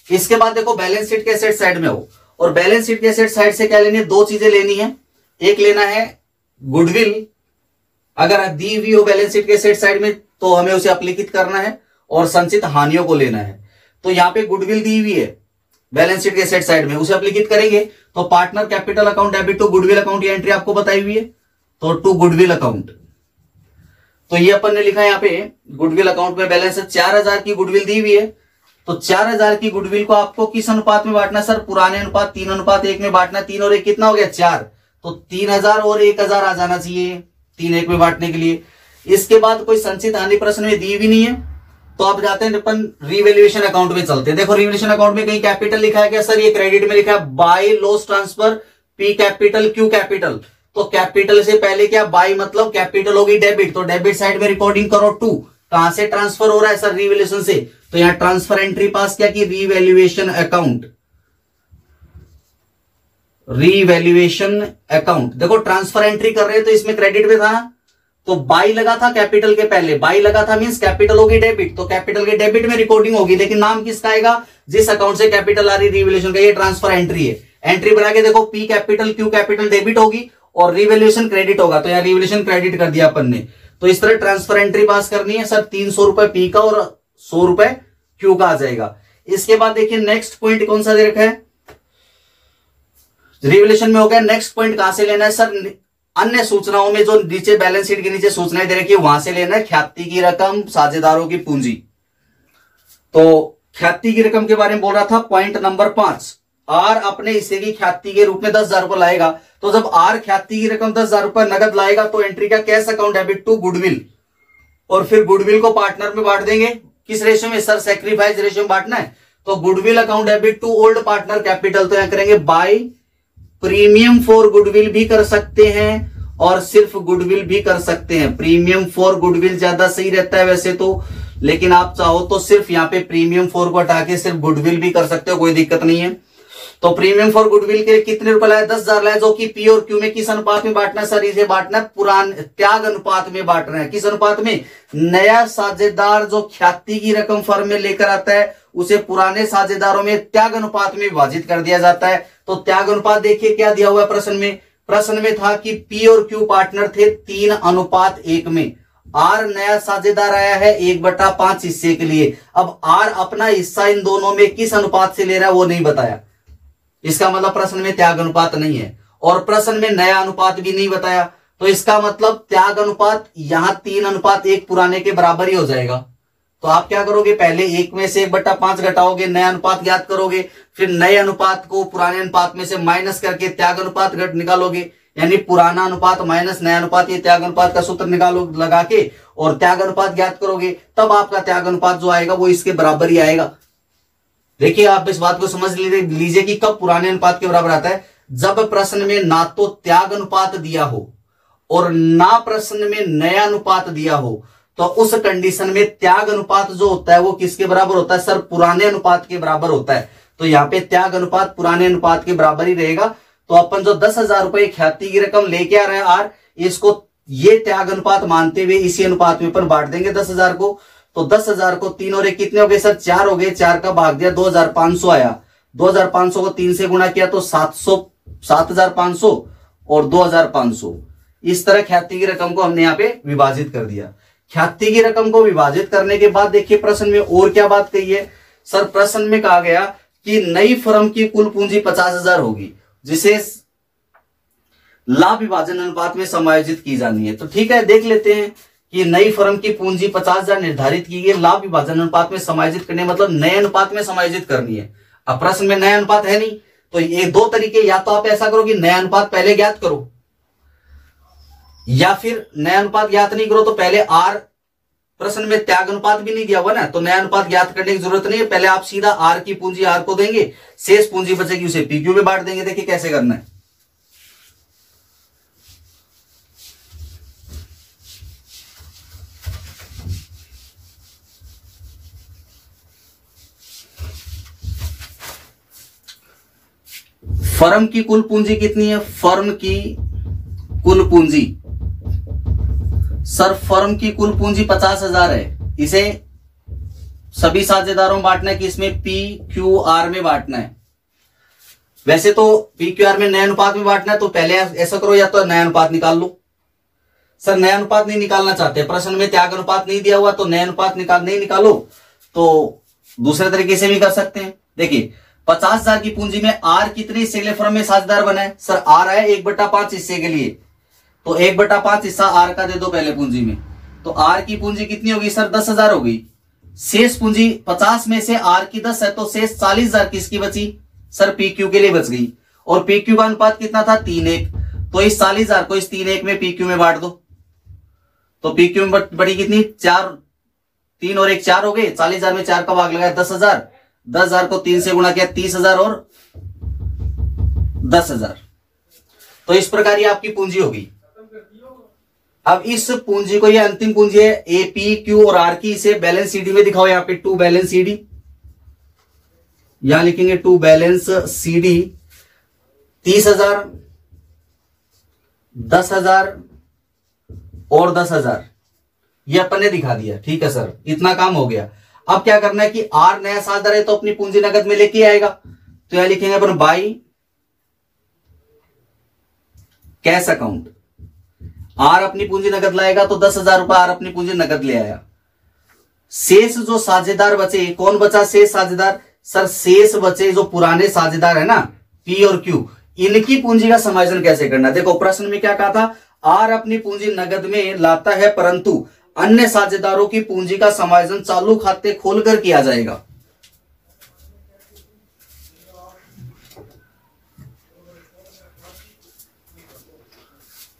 इसके बाद देखो बैलेंस शीट के एसेट साइड में हो, और बैलेंस शीट के एसेट साइड से क्या लेनी है, दो चीजें लेनी है। एक लेना है गुडविल, अगर दी हुई हो बैलेंस शीट के एसेट साइड में तो हमें उसे अपलिखित करना है, और संचित हानियों को लेना है। तो यहां पे गुडविल दी हुई है बैलेंस शीट के एसेट साइड में, उसे अपलिखित करेंगे तो partner capital account debit to goodwill account, ये एंट्री आपको बताई हुई है, तो टू गुडविल अकाउंट। तो ये अपन ने लिखा है यहां पे गुडविल अकाउंट में बैलेंस है, 4,000 की गुडविल दी हुई है। तो 4,000 की गुडविल को आपको किस अनुपात में बांटना सर, पुराने अनुपात 3:1 में बांटना। 3 और 1 कितना हो गया 4, तो 3,000 और 1,000 आ जाना चाहिए 3:1 में बांटने के लिए। इसके बाद कोई संचित हानि प्रश्न में दी भी नहीं है, तो आप जाते हैं अपन रिवैल्यूएशन अकाउंट में चलते हैं। देखो रिवैल्यूएशन अकाउंट में कहीं कैपिटल लिखा है क्या सर, ये क्रेडिट में लिखा है by loss transfer P capital Q capital. तो कैपिटल से पहले क्या, बाय मतलब कैपिटल होगी डेबिट, तो डेबिट साइड में रिकॉर्डिंग करो 2। कहां से ट्रांसफर हो रहा है सर, रिवैल्यूएशन से, तो यहां ट्रांसफर एंट्री पास क्या की, रिवैल्यूएशन अकाउंट। देखो ट्रांसफर एंट्री कर रहे हैं तो इसमें क्रेडिट में था, तो बाई लगा था कैपिटल के पहले, बाई लगा था मींस कैपिटल होगी डेबिट, तो कैपिटल के डेबिट में रिकॉर्डिंग होगी, लेकिन नाम किसका आएगा, जिस अकाउंट से कैपिटल आ रही रिवैल्यूएशन का, ये ट्रांसफर एंट्री है। एंट्री बना के देखो, P capital Q capital debit होगी और रिवैल्यूएशन क्रेडिट होगा, तो यहाँ रिवैल्यूएशन क्रेडिट कर दिया अपन ने। तो इस तरह ट्रांसफर एंट्री पास करनी है सर, 300 रुपए पी का और 100 रुपए क्यू का आ जाएगा। इसके बाद देखिए नेक्स्ट पॉइंट कौन सा दे रखा है, रिवैल्यूएशन में हो गया। नेक्स्ट पॉइंट कहां से लेना है सर, अन्य सूचनाओं में जो नीचे बैलेंस शीट के नीचे सूचनाएं दे रखी है वहां से लेना है, ख्याति की रकम, साझेदारों की पूंजी। तो ख्याति की रकम के बारे में बोल रहा था, पॉइंट नंबर 5, आर अपने हिस्से की ख्याति के रूप में 10,000 रुपए लाएगा। तो जब आर ख्याति की रकम 10,000 रुपए नगद लाएगा तो एंट्री का cash account debit to goodwill, और फिर गुडविल को पार्टनर में बांट देंगे। किस रेशियो में सर, सैक्रिफाइस रेशियो में बांटना है। तो goodwill account debit to old partner capital, तो यहां करेंगे बाय प्रीमियम फॉर गुडविल भी कर सकते हैं और सिर्फ गुडविल भी कर सकते हैं। प्रीमियम फॉर गुडविल ज्यादा सही रहता है वैसे तो, लेकिन आप चाहो तो सिर्फ यहाँ पे प्रीमियम फॉर को हटा के सिर्फ गुडविल भी कर सकते हो, कोई दिक्कत नहीं है। तो प्रीमियम फॉर गुडविल के लिए कितने रुपए लाए, 10,000 लाए, जो कि पी और क्यू में किस अनुपात में बांटना है सर, इसे बांटना है पुरान त्याग अनुपात में बांटना है। किस अनुपात में, नया साझेदार जो ख्याति की रकम फर्म में लेकर आता है उसे पुराने साझेदारों में त्याग अनुपात में विभाजित कर दिया जाता है। तो त्याग अनुपात देखिए क्या दिया हुआ है प्रश्न में, प्रश्न में था कि पी और क्यू पार्टनर थे 3:1 में, आर नया साझेदार आया है 1/5 हिस्से के लिए। अब आर अपना हिस्सा इन दोनों में किस अनुपात से ले रहा है वो नहीं बताया, इसका मतलब प्रश्न में त्याग अनुपात नहीं है, और प्रश्न में नया अनुपात भी नहीं बताया। तो इसका मतलब त्याग अनुपात यहां 3:1 पुराने के बराबर ही हो जाएगा। तो आप क्या करोगे, पहले 1 में से 1/5 घटाओगे, नया अनुपात ज्ञात करोगे, फिर नए अनुपात को पुराने अनुपात में से माइनस करके त्याग अनुपात घट निकालोगे, यानी पुराना अनुपात माइनस नया अनुपात, ये त्याग अनुपात का सूत्र निकालो लगा के, और त्याग अनुपात ज्ञात करोगे, तब आपका त्याग अनुपात जो आएगा वो इसके बराबर ही आएगा। देखिए आप इस बात को समझ लीजिए कि कब पुराने अनुपात के बराबर आता है, जब प्रश्न में ना तो त्याग अनुपात दिया हो और ना प्रश्न में नया अनुपात दिया हो, तो उस कंडीशन में त्याग अनुपात जो होता है वो किसके बराबर होता है सर, पुराने अनुपात के बराबर होता है। तो यहाँ पे त्याग अनुपात पुराने अनुपात के बराबर ही रहेगा। तो अपन जो 10,000 रुपए ख्याति की रकम लेके आ रहे हैं आर, इसको ये त्याग अनुपात मानते हुए इसी अनुपात में अपन बांट देंगे 10,000 को। तो 10,000 को 3 और 1 कितने हो गए सर, 4 हो गए, 4 का भाग दिया 2,500 आया, 2,500 को 3 से गुणा किया तो 7,500 और 2,500, इस तरह ख्याति की रकम को हमने यहाँ पे विभाजित कर दिया। ख्याति की रकम को विभाजित करने के बाद देखिए प्रश्न में और क्या बात कही है सर, प्रश्न में कहा गया कि नई फर्म की कुल पूंजी 50,000 होगी जिसे लाभ विभाजन अनुपात में समायोजित की जानी है। तो ठीक है, देख लेते हैं कि नई फर्म की पूंजी 50,000 निर्धारित की गई, लाभ विभाजन अनुपात में समायोजित करने मतलब नए अनुपात में समायोजित करनी है। अब प्रश्न में नया अनुपात है नहीं, तो ये 2 तरीके, या तो आप ऐसा करो कि नया अनुपात पहले ज्ञात करो, या फिर नया अनुपात ज्ञात नहीं करो तो पहले आर, प्रश्न में त्याग अनुपात भी नहीं दिया हुआ ना, तो नया अनुपात ज्ञात करने की जरूरत नहीं है, पहले आप सीधा आर की पूंजी आर को देंगे, शेष पूंजी बचेगी उसे पीक्यू में बांट देंगे। देखिए कैसे करना है, फर्म की कुल पूंजी कितनी है, फर्म की कुल पूंजी सर, फर्म की कुल पूंजी 50,000 है, इसे सभी साझेदारों में बांटना है कि इसमें पी क्यू आर में बांटना है। वैसे तो पी क्यू आर में नया अनुपात में बांटना है, तो पहले ऐसा करो, या तो नया अनुपात निकाल लो। सर नया अनुपात नहीं निकालना चाहते, प्रश्न में त्याग अनुपात नहीं दिया हुआ, तो नया अनुपात नहीं निकालो, तो दूसरे तरीके से भी कर सकते हैं। देखिए 50,000 की पूंजी में आर कितने हिस्से के लिए फर्म में साझेदार बना है सर, आर है 1/5 हिस्से के लिए, तो 1/5 हिस्सा आर का दे दो पहले पूंजी में, तो आर की पूंजी कितनी होगी सर, 10,000 हो गई। शेष पूंजी 50 में से आर की 10 है, तो शेष 40,000 किसकी बची सर, पी क्यू के लिए बच गई। और पी क्यू का अनुपात कितना था, 3:1, तो इस 40,000 को इस 3:1 में पी क्यू में बांट दो, तो पी क्यू में बड़ी कितनी 4, 3 और 1 4 हो गए, 40,000 में 4 का भाग लगाया 10,000, 10,000 को 3 से गुणा किया 30,000 और 10,000, तो इस प्रकार ये आपकी पूंजी होगी। अब इस पूंजी को, ये अंतिम पूंजी है ए पी क्यू और आर की, इसे बैलेंस सीडी में दिखाओ, यहां पे टू बैलेंस सीडी, यहां लिखेंगे टू बैलेंस सीडी, 30,000, 10,000 और 10,000, ये अपन ने दिखा दिया। ठीक है सर, इतना काम हो गया। अब क्या करना है कि आर नया साझेदार है तो अपनी पूंजी नगद में लेके आएगा, तो यहां लिखेंगे अपन बाई कैश अकाउंट। आर अपनी पूंजी नगद लाएगा तो 10,000 रुपए आर अपनी पूंजी नगद ले आया। शेष जो साझेदार बचे, कौन बचा शेष साझेदार? सर शेष बचे जो पुराने साझेदार है ना, पी और क्यू, इनकी पूंजी का समायोजन कैसे करना? देखो प्रश्न में क्या कहा था, आर अपनी पूंजी नगद में लाता है परंतु अन्य साझेदारों की पूंजी का समायोजन चालू खाते खोलकर किया जाएगा।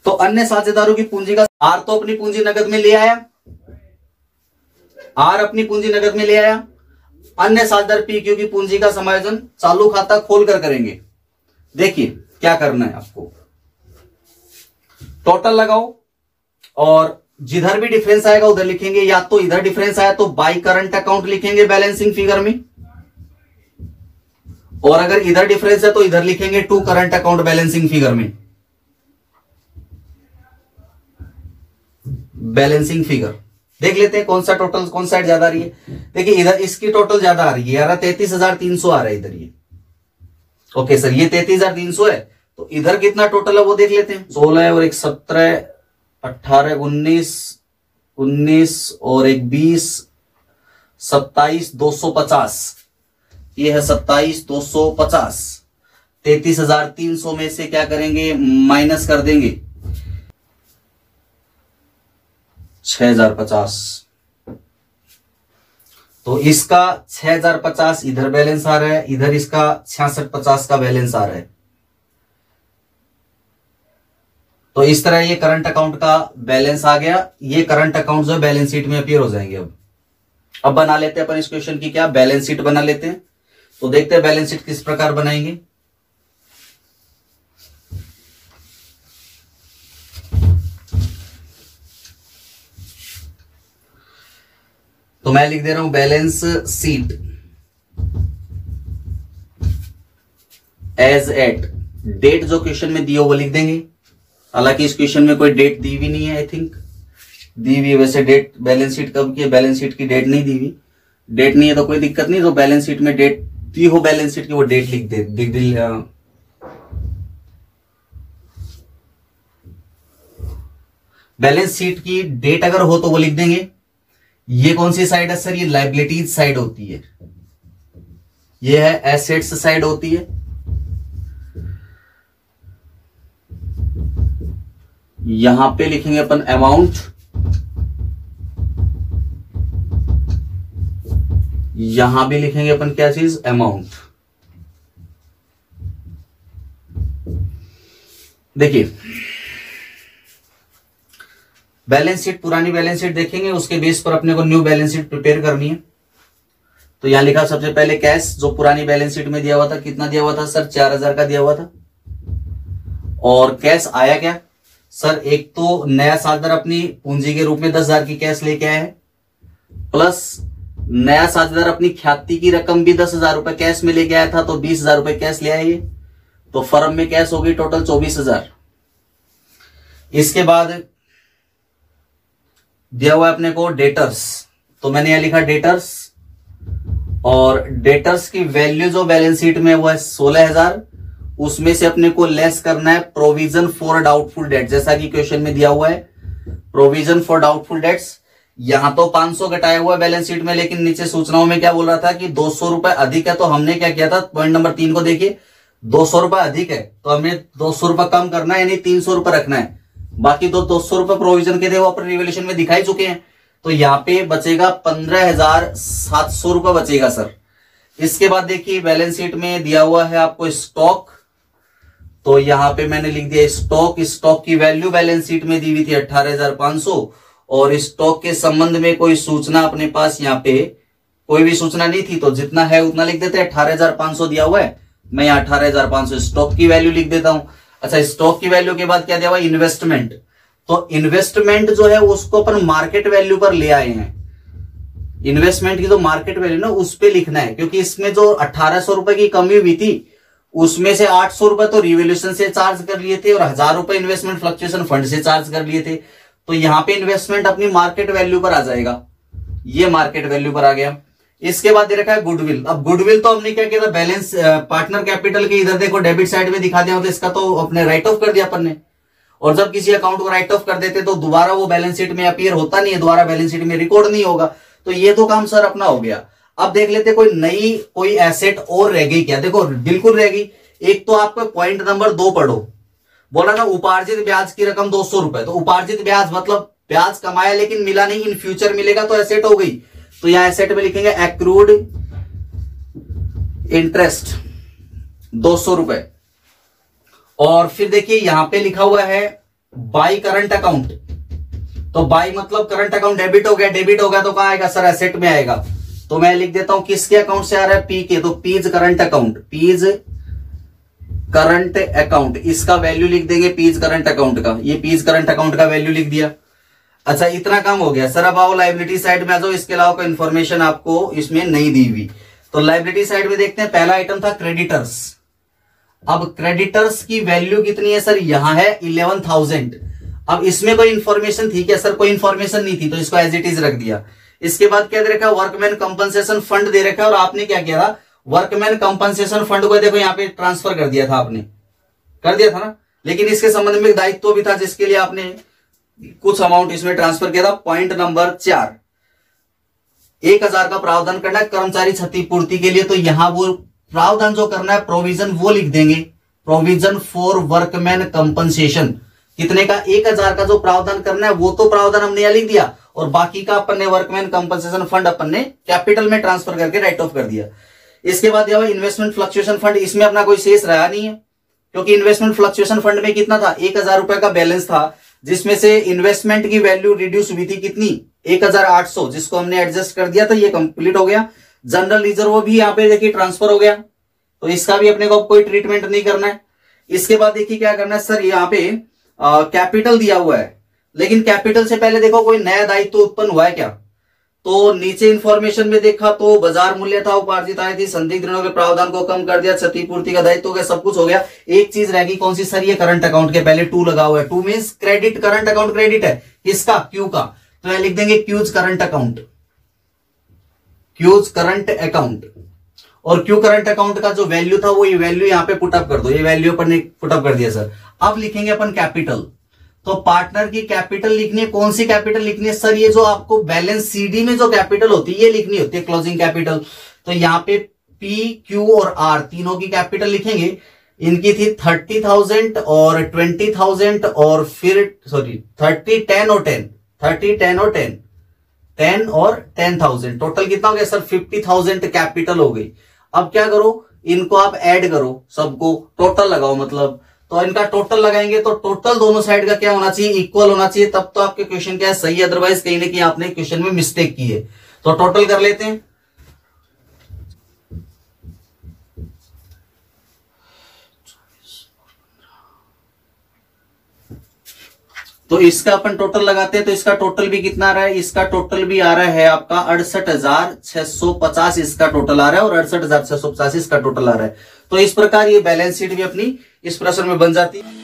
तो अन्य साझेदारों की पूंजी का, आर तो अपनी पूंजी नगद में ले आया, आर अपनी पूंजी नगद में ले आया, अन्य साझेदार पी क्यू की पूंजी का समायोजन चालू खाता खोलकर करेंगे। देखिए क्या करना है आपको, टोटल लगाओ और जिधर भी डिफरेंस आएगा उधर लिखेंगे, या तो इधर डिफरेंस आया तो बाई करंट अकाउंट लिखेंगे बैलेंसिंग फिगर में, और अगर इधर डिफरेंस है तो इधर लिखेंगे to current account balancing figure में। बैलेंसिंग फिगर देख लेते हैं कौन सा टोटल, कौन साइड ज्यादा आ रही है। देखिए इधर इसकी टोटल ज्यादा आ रही है, यार 33,300 आ रहा है इधर ये। ओके सर, ये 33,300 है, तो इधर कितना टोटल है वो देख लेते हैं। 16 और एक 17, 18, 19 और एक 20, 27,250, ये है 27,250। 33,300 में से क्या करेंगे, माइनस कर देंगे 6,050। तो इसका 6,050 इधर बैलेंस आ रहा है, इधर इसका 6650 का बैलेंस आ रहा है। तो इस तरह ये करंट अकाउंट का बैलेंस आ गया। ये करंट अकाउंट जो बैलेंस शीट में अपीयर हो जाएंगे। अब बना लेते हैं अपन इस क्वेश्चन की क्या, बैलेंस शीट बना लेते हैं। तो देखते हैं बैलेंस शीट किस प्रकार बनाएंगे। तो मैं लिख दे रहा हूं balance sheet as at, date जो क्वेश्चन में दिया वो लिख देंगे। हालांकि इस क्वेश्चन में कोई डेट दी हुई नहीं है, आई थिंक दी हुई है वैसे डेट, बैलेंस शीट कब की है, बैलेंस शीट की डेट नहीं दी हुई। डेट नहीं है तो कोई दिक्कत नहीं, जो बैलेंस शीट में डेट दी हो बैलेंस शीट की वो डेट लिख दे। बैलेंस शीट की डेट अगर हो तो वो लिख देंगे। ये कौन सी साइड है सर, ये लाइबिलिटीज साइड होती है, ये है एसेट्स साइड होती है। यहां पे लिखेंगे अपन अमाउंट, यहां भी लिखेंगे अपन क्या चीज, अमाउंट। देखिए बैलेंस शीट, पुरानी बैलेंस शीट देखेंगे, उसके बेस पर अपने को न्यू बैलेंस शीट प्रिपेयर करनी है। तो यहां लिखा सबसे पहले कैश, जो पुरानी बैलेंस शीट में दिया हुआ था, कितना दिया हुआ था सर, 4,000 का दिया हुआ था। और कैश आया क्या सर, एक तो नया साझेदार अपनी पूंजी के रूप में 10,000 की कैश लेके आया है, प्लस नया साझेदार अपनी ख्याति की रकम भी 10,000 रुपए कैश में लेके आया था, तो 20,000 रुपए कैश ले आए। तो फर्म में कैश हो गई टोटल 24,000। इसके बाद दिया हुआ है अपने को डेटर्स, तो मैंने यहां लिखा डेटर्स, और डेटर्स की वैल्यू जो बैलेंस शीट में वो है 16,000। उसमें से अपने को लेस करना है प्रोविजन फॉर डाउटफुल डेट, जैसा कि क्वेश्चन में दिया हुआ है प्रोविजन फॉर डाउटफुल डेट्स। यहां तो 500 घटाया हुआ है बैलेंस शीट में, लेकिन नीचे सूचनाओं में क्या बोल रहा था कि 200 रुपए अधिक है। तो हमने क्या किया था, पॉइंट नंबर 3 को देखिए, 200 रुपए अधिक है तो हमें 200 रुपए कम करना है, यानी 300 रुपए रखना है। बाकी तो 200 रुपए प्रोविजन के थे वो अपन रिवोल्यूशन में दिखाई चुके हैं। तो यहाँ पे बचेगा 15,700 रुपए बचेगा सर। इसके बाद देखिए बैलेंस शीट में दिया हुआ है आपको स्टॉक, तो यहां पे मैंने लिख दिया स्टॉक। स्टॉक की वैल्यू बैलेंस शीट में दी हुई थी 18,500, और स्टॉक के संबंध में कोई सूचना अपने पास यहाँ पे कोई भी सूचना नहीं थी, तो जितना है उतना लिख देते हैं। 18,500 दिया हुआ है, मैं यहाँ 18,500 स्टॉक की वैल्यू लिख देता हूं। अच्छा, स्टॉक की वैल्यू के बाद क्या दिया हुआ, इन्वेस्टमेंट। तो इन्वेस्टमेंट जो है उसको अपन मार्केट वैल्यू पर ले आए हैं। इन्वेस्टमेंट की जो मार्केट वैल्यू ना उस पे लिखना है, क्योंकि इसमें जो 1,800 रुपए की कमी हुई थी उसमें से 800 रुपए तो रिवोल्यूशन से चार्ज कर लिए थे और 1,000 रुपए इन्वेस्टमेंट फ्लक्चुएशन फंड से चार्ज कर लिए थे। तो यहां पे इन्वेस्टमेंट अपनी मार्केट वैल्यू पर आ जाएगा, ये मार्केट वैल्यू पर आ गया। इसके बाद दे रखा है गुडविल। अब गुडविल तो हमने क्या किया था, बैलेंस पार्टनर कैपिटल के इधर देखो डेबिट साइड में दिखा दिया, तो इसका तो अपने राइट ऑफ कर दिया अपन ने। और जब किसी अकाउंट को राइट ऑफ कर देते तो दोबारा वो बैलेंस शीट में अपीयर होता नहीं है, दोबारा बैलेंस शीट में रिकॉर्ड नहीं होगा। तो ये तो काम सर अपना हो गया। अब देख लेते कोई नई कोई एसेट और रह गई क्या। देखो बिल्कुल रह गई। एक तो आपको पॉइंट नंबर 2 पढ़ो, बोला ना उपार्जित ब्याज की रकम 200 रुपए। तो उपार्जित ब्याज मतलब ब्याज कमाया लेकिन मिला नहीं, इन फ्यूचर मिलेगा तो एसेट हो गई। तो यहां एसेट में लिखेंगे एक्रूड इंटरेस्ट 200 रुपए। और फिर देखिए यहां पे लिखा हुआ है बाई करंट अकाउंट। तो बाई मतलब करंट अकाउंट डेबिट हो गया, डेबिट हो गया तो कहां आएगा सर, एसेट में आएगा। तो मैं लिख देता हूं किसके अकाउंट से आ रहा है, पी के। तो P's current account, P's current account, इसका वैल्यू लिख देंगे पीज करंट अकाउंट का। ये पीज करंट अकाउंट का वैल्यू लिख दिया। अच्छा इतना काम हो गया सर। अब आओ लाइबिलिटी साइड में आ जाओ। इसके अलावा कोई इंफॉर्मेशन आपको इसमें नहीं दी हुई। तो लाइबिलिटी साइड में देखते हैं, पहला आइटम था क्रेडिटर्स। अब क्रेडिटर्स की वैल्यू कितनी है सर, यहां है 11,000। अब इसमें कोई इंफॉर्मेशन थी क्या सर, कोई इंफॉर्मेशन नहीं थी, तो इसको एज इट इज रख दिया। इसके बाद क्या दे रखा है, वर्कमैन कंपनसेशन फंड दे रखा है। और आपने क्या किया था, वर्कमैन कंपनसेशन फंड को देखो यहाँ पे ट्रांसफर कर दिया था, आपने कर दिया था ना। लेकिन इसके संबंध में दायित्व भी था जिसके लिए आपने कुछ अमाउंट इसमें ट्रांसफर किया था। पॉइंट नंबर 4, 1,000 का प्रावधान करना है कर्मचारी क्षतिपूर्ति के लिए। तो यहां वो प्रावधान जो करना है, प्रोविजन, वो लिख देंगे, प्रोविजन फॉर वर्कमैन कंपनसेशन। कितने का, 1,000 का जो प्रावधान करना है वो तो प्रावधान हमने यहां लिख दिया, और बाकी का अपन ने वर्कमैन कंपनसेशन फंड अपन ने कैपिटल में ट्रांसफर करके राइट ऑफ कर दिया। इसके बाद यह इन्वेस्टमेंट फ्लक्चुएशन फंड, इसमें अपना कोई शेष रहा नहीं है, क्योंकि इन्वेस्टमेंट फ्लक्चुएशन फंड में कितना था, 1,000 रुपए का बैलेंस था, जिसमें से इन्वेस्टमेंट की वैल्यू रिड्यूस हुई थी कितनी, 1,800, जिसको हमने एडजस्ट कर दिया था, ये कंप्लीट हो गया। जनरल रिजर्व भी यहाँ पे देखिए ट्रांसफर हो गया, तो इसका भी अपने को कोई ट्रीटमेंट नहीं करना है। इसके बाद देखिए क्या करना है सर, यहाँ पे कैपिटल दिया हुआ है, लेकिन कैपिटल से पहले देखो कोई नया दायित्व उत्पन्न हुआ है क्या। तो नीचे इंफॉर्मेशन में देखा तो बाजार मूल्य था, उपार्जित आय थी, संदिग्ध ऋणों के प्रावधान को कम कर दिया, क्षतिपूर्ति का दायित्व हो गया, सब कुछ हो गया। एक चीज रहेगी कौन सी सर, ये करंट अकाउंट के पहले 2 लगा हुआ है। 2 means credit, current account credit है किसका, क्यू का। तो यहां लिख देंगे Q's current account, Q's current account. और क्यू करंट अकाउंट का जो वैल्यू था वो ये वैल्यू यहाँ पे पुटअप कर दो, ये वैल्यू अपन ने पुटअप कर दिया सर। अब लिखेंगे अपन कैपिटल। तो पार्टनर की कैपिटल लिखनी है, कौन सी कैपिटल लिखनी है सर, ये जो आपको बैलेंस सीडी में जो कैपिटल होती है ये लिखनी होती है, क्लोजिंग कैपिटल। तो यहाँ पे पी, क्यू और आर तीनों की कैपिटल लिखेंगे। इनकी थी 30,000 और 20,000 और फिर 30, 10 और 10, 30, 10 और 10, 10 और 10,000, टोटल कितना हो गया सर, 50,000 कैपिटल हो गई। अब क्या करो, इनको आप ऐड करो, सबको टोटल लगाओ, मतलब तो इनका टोटल लगाएंगे तो टोटल दोनों साइड का क्या होना चाहिए, इक्वल होना चाहिए, तब तो आपके क्वेश्चन क्या है सही है, अदरवाइज कहीं ना कहीं आपने क्वेश्चन में मिस्टेक की है। तो टोटल कर लेते हैं। तो इसका अपन टोटल लगाते हैं, तो इसका टोटल भी कितना आ रहा है, इसका टोटल भी आ रहा है आपका 68,650 इसका टोटल आ रहा है, और 68,650 इसका टोटल आ रहा है। तो इस प्रकार ये बैलेंस शीट भी अपनी इस प्रश्न में बन जाती है।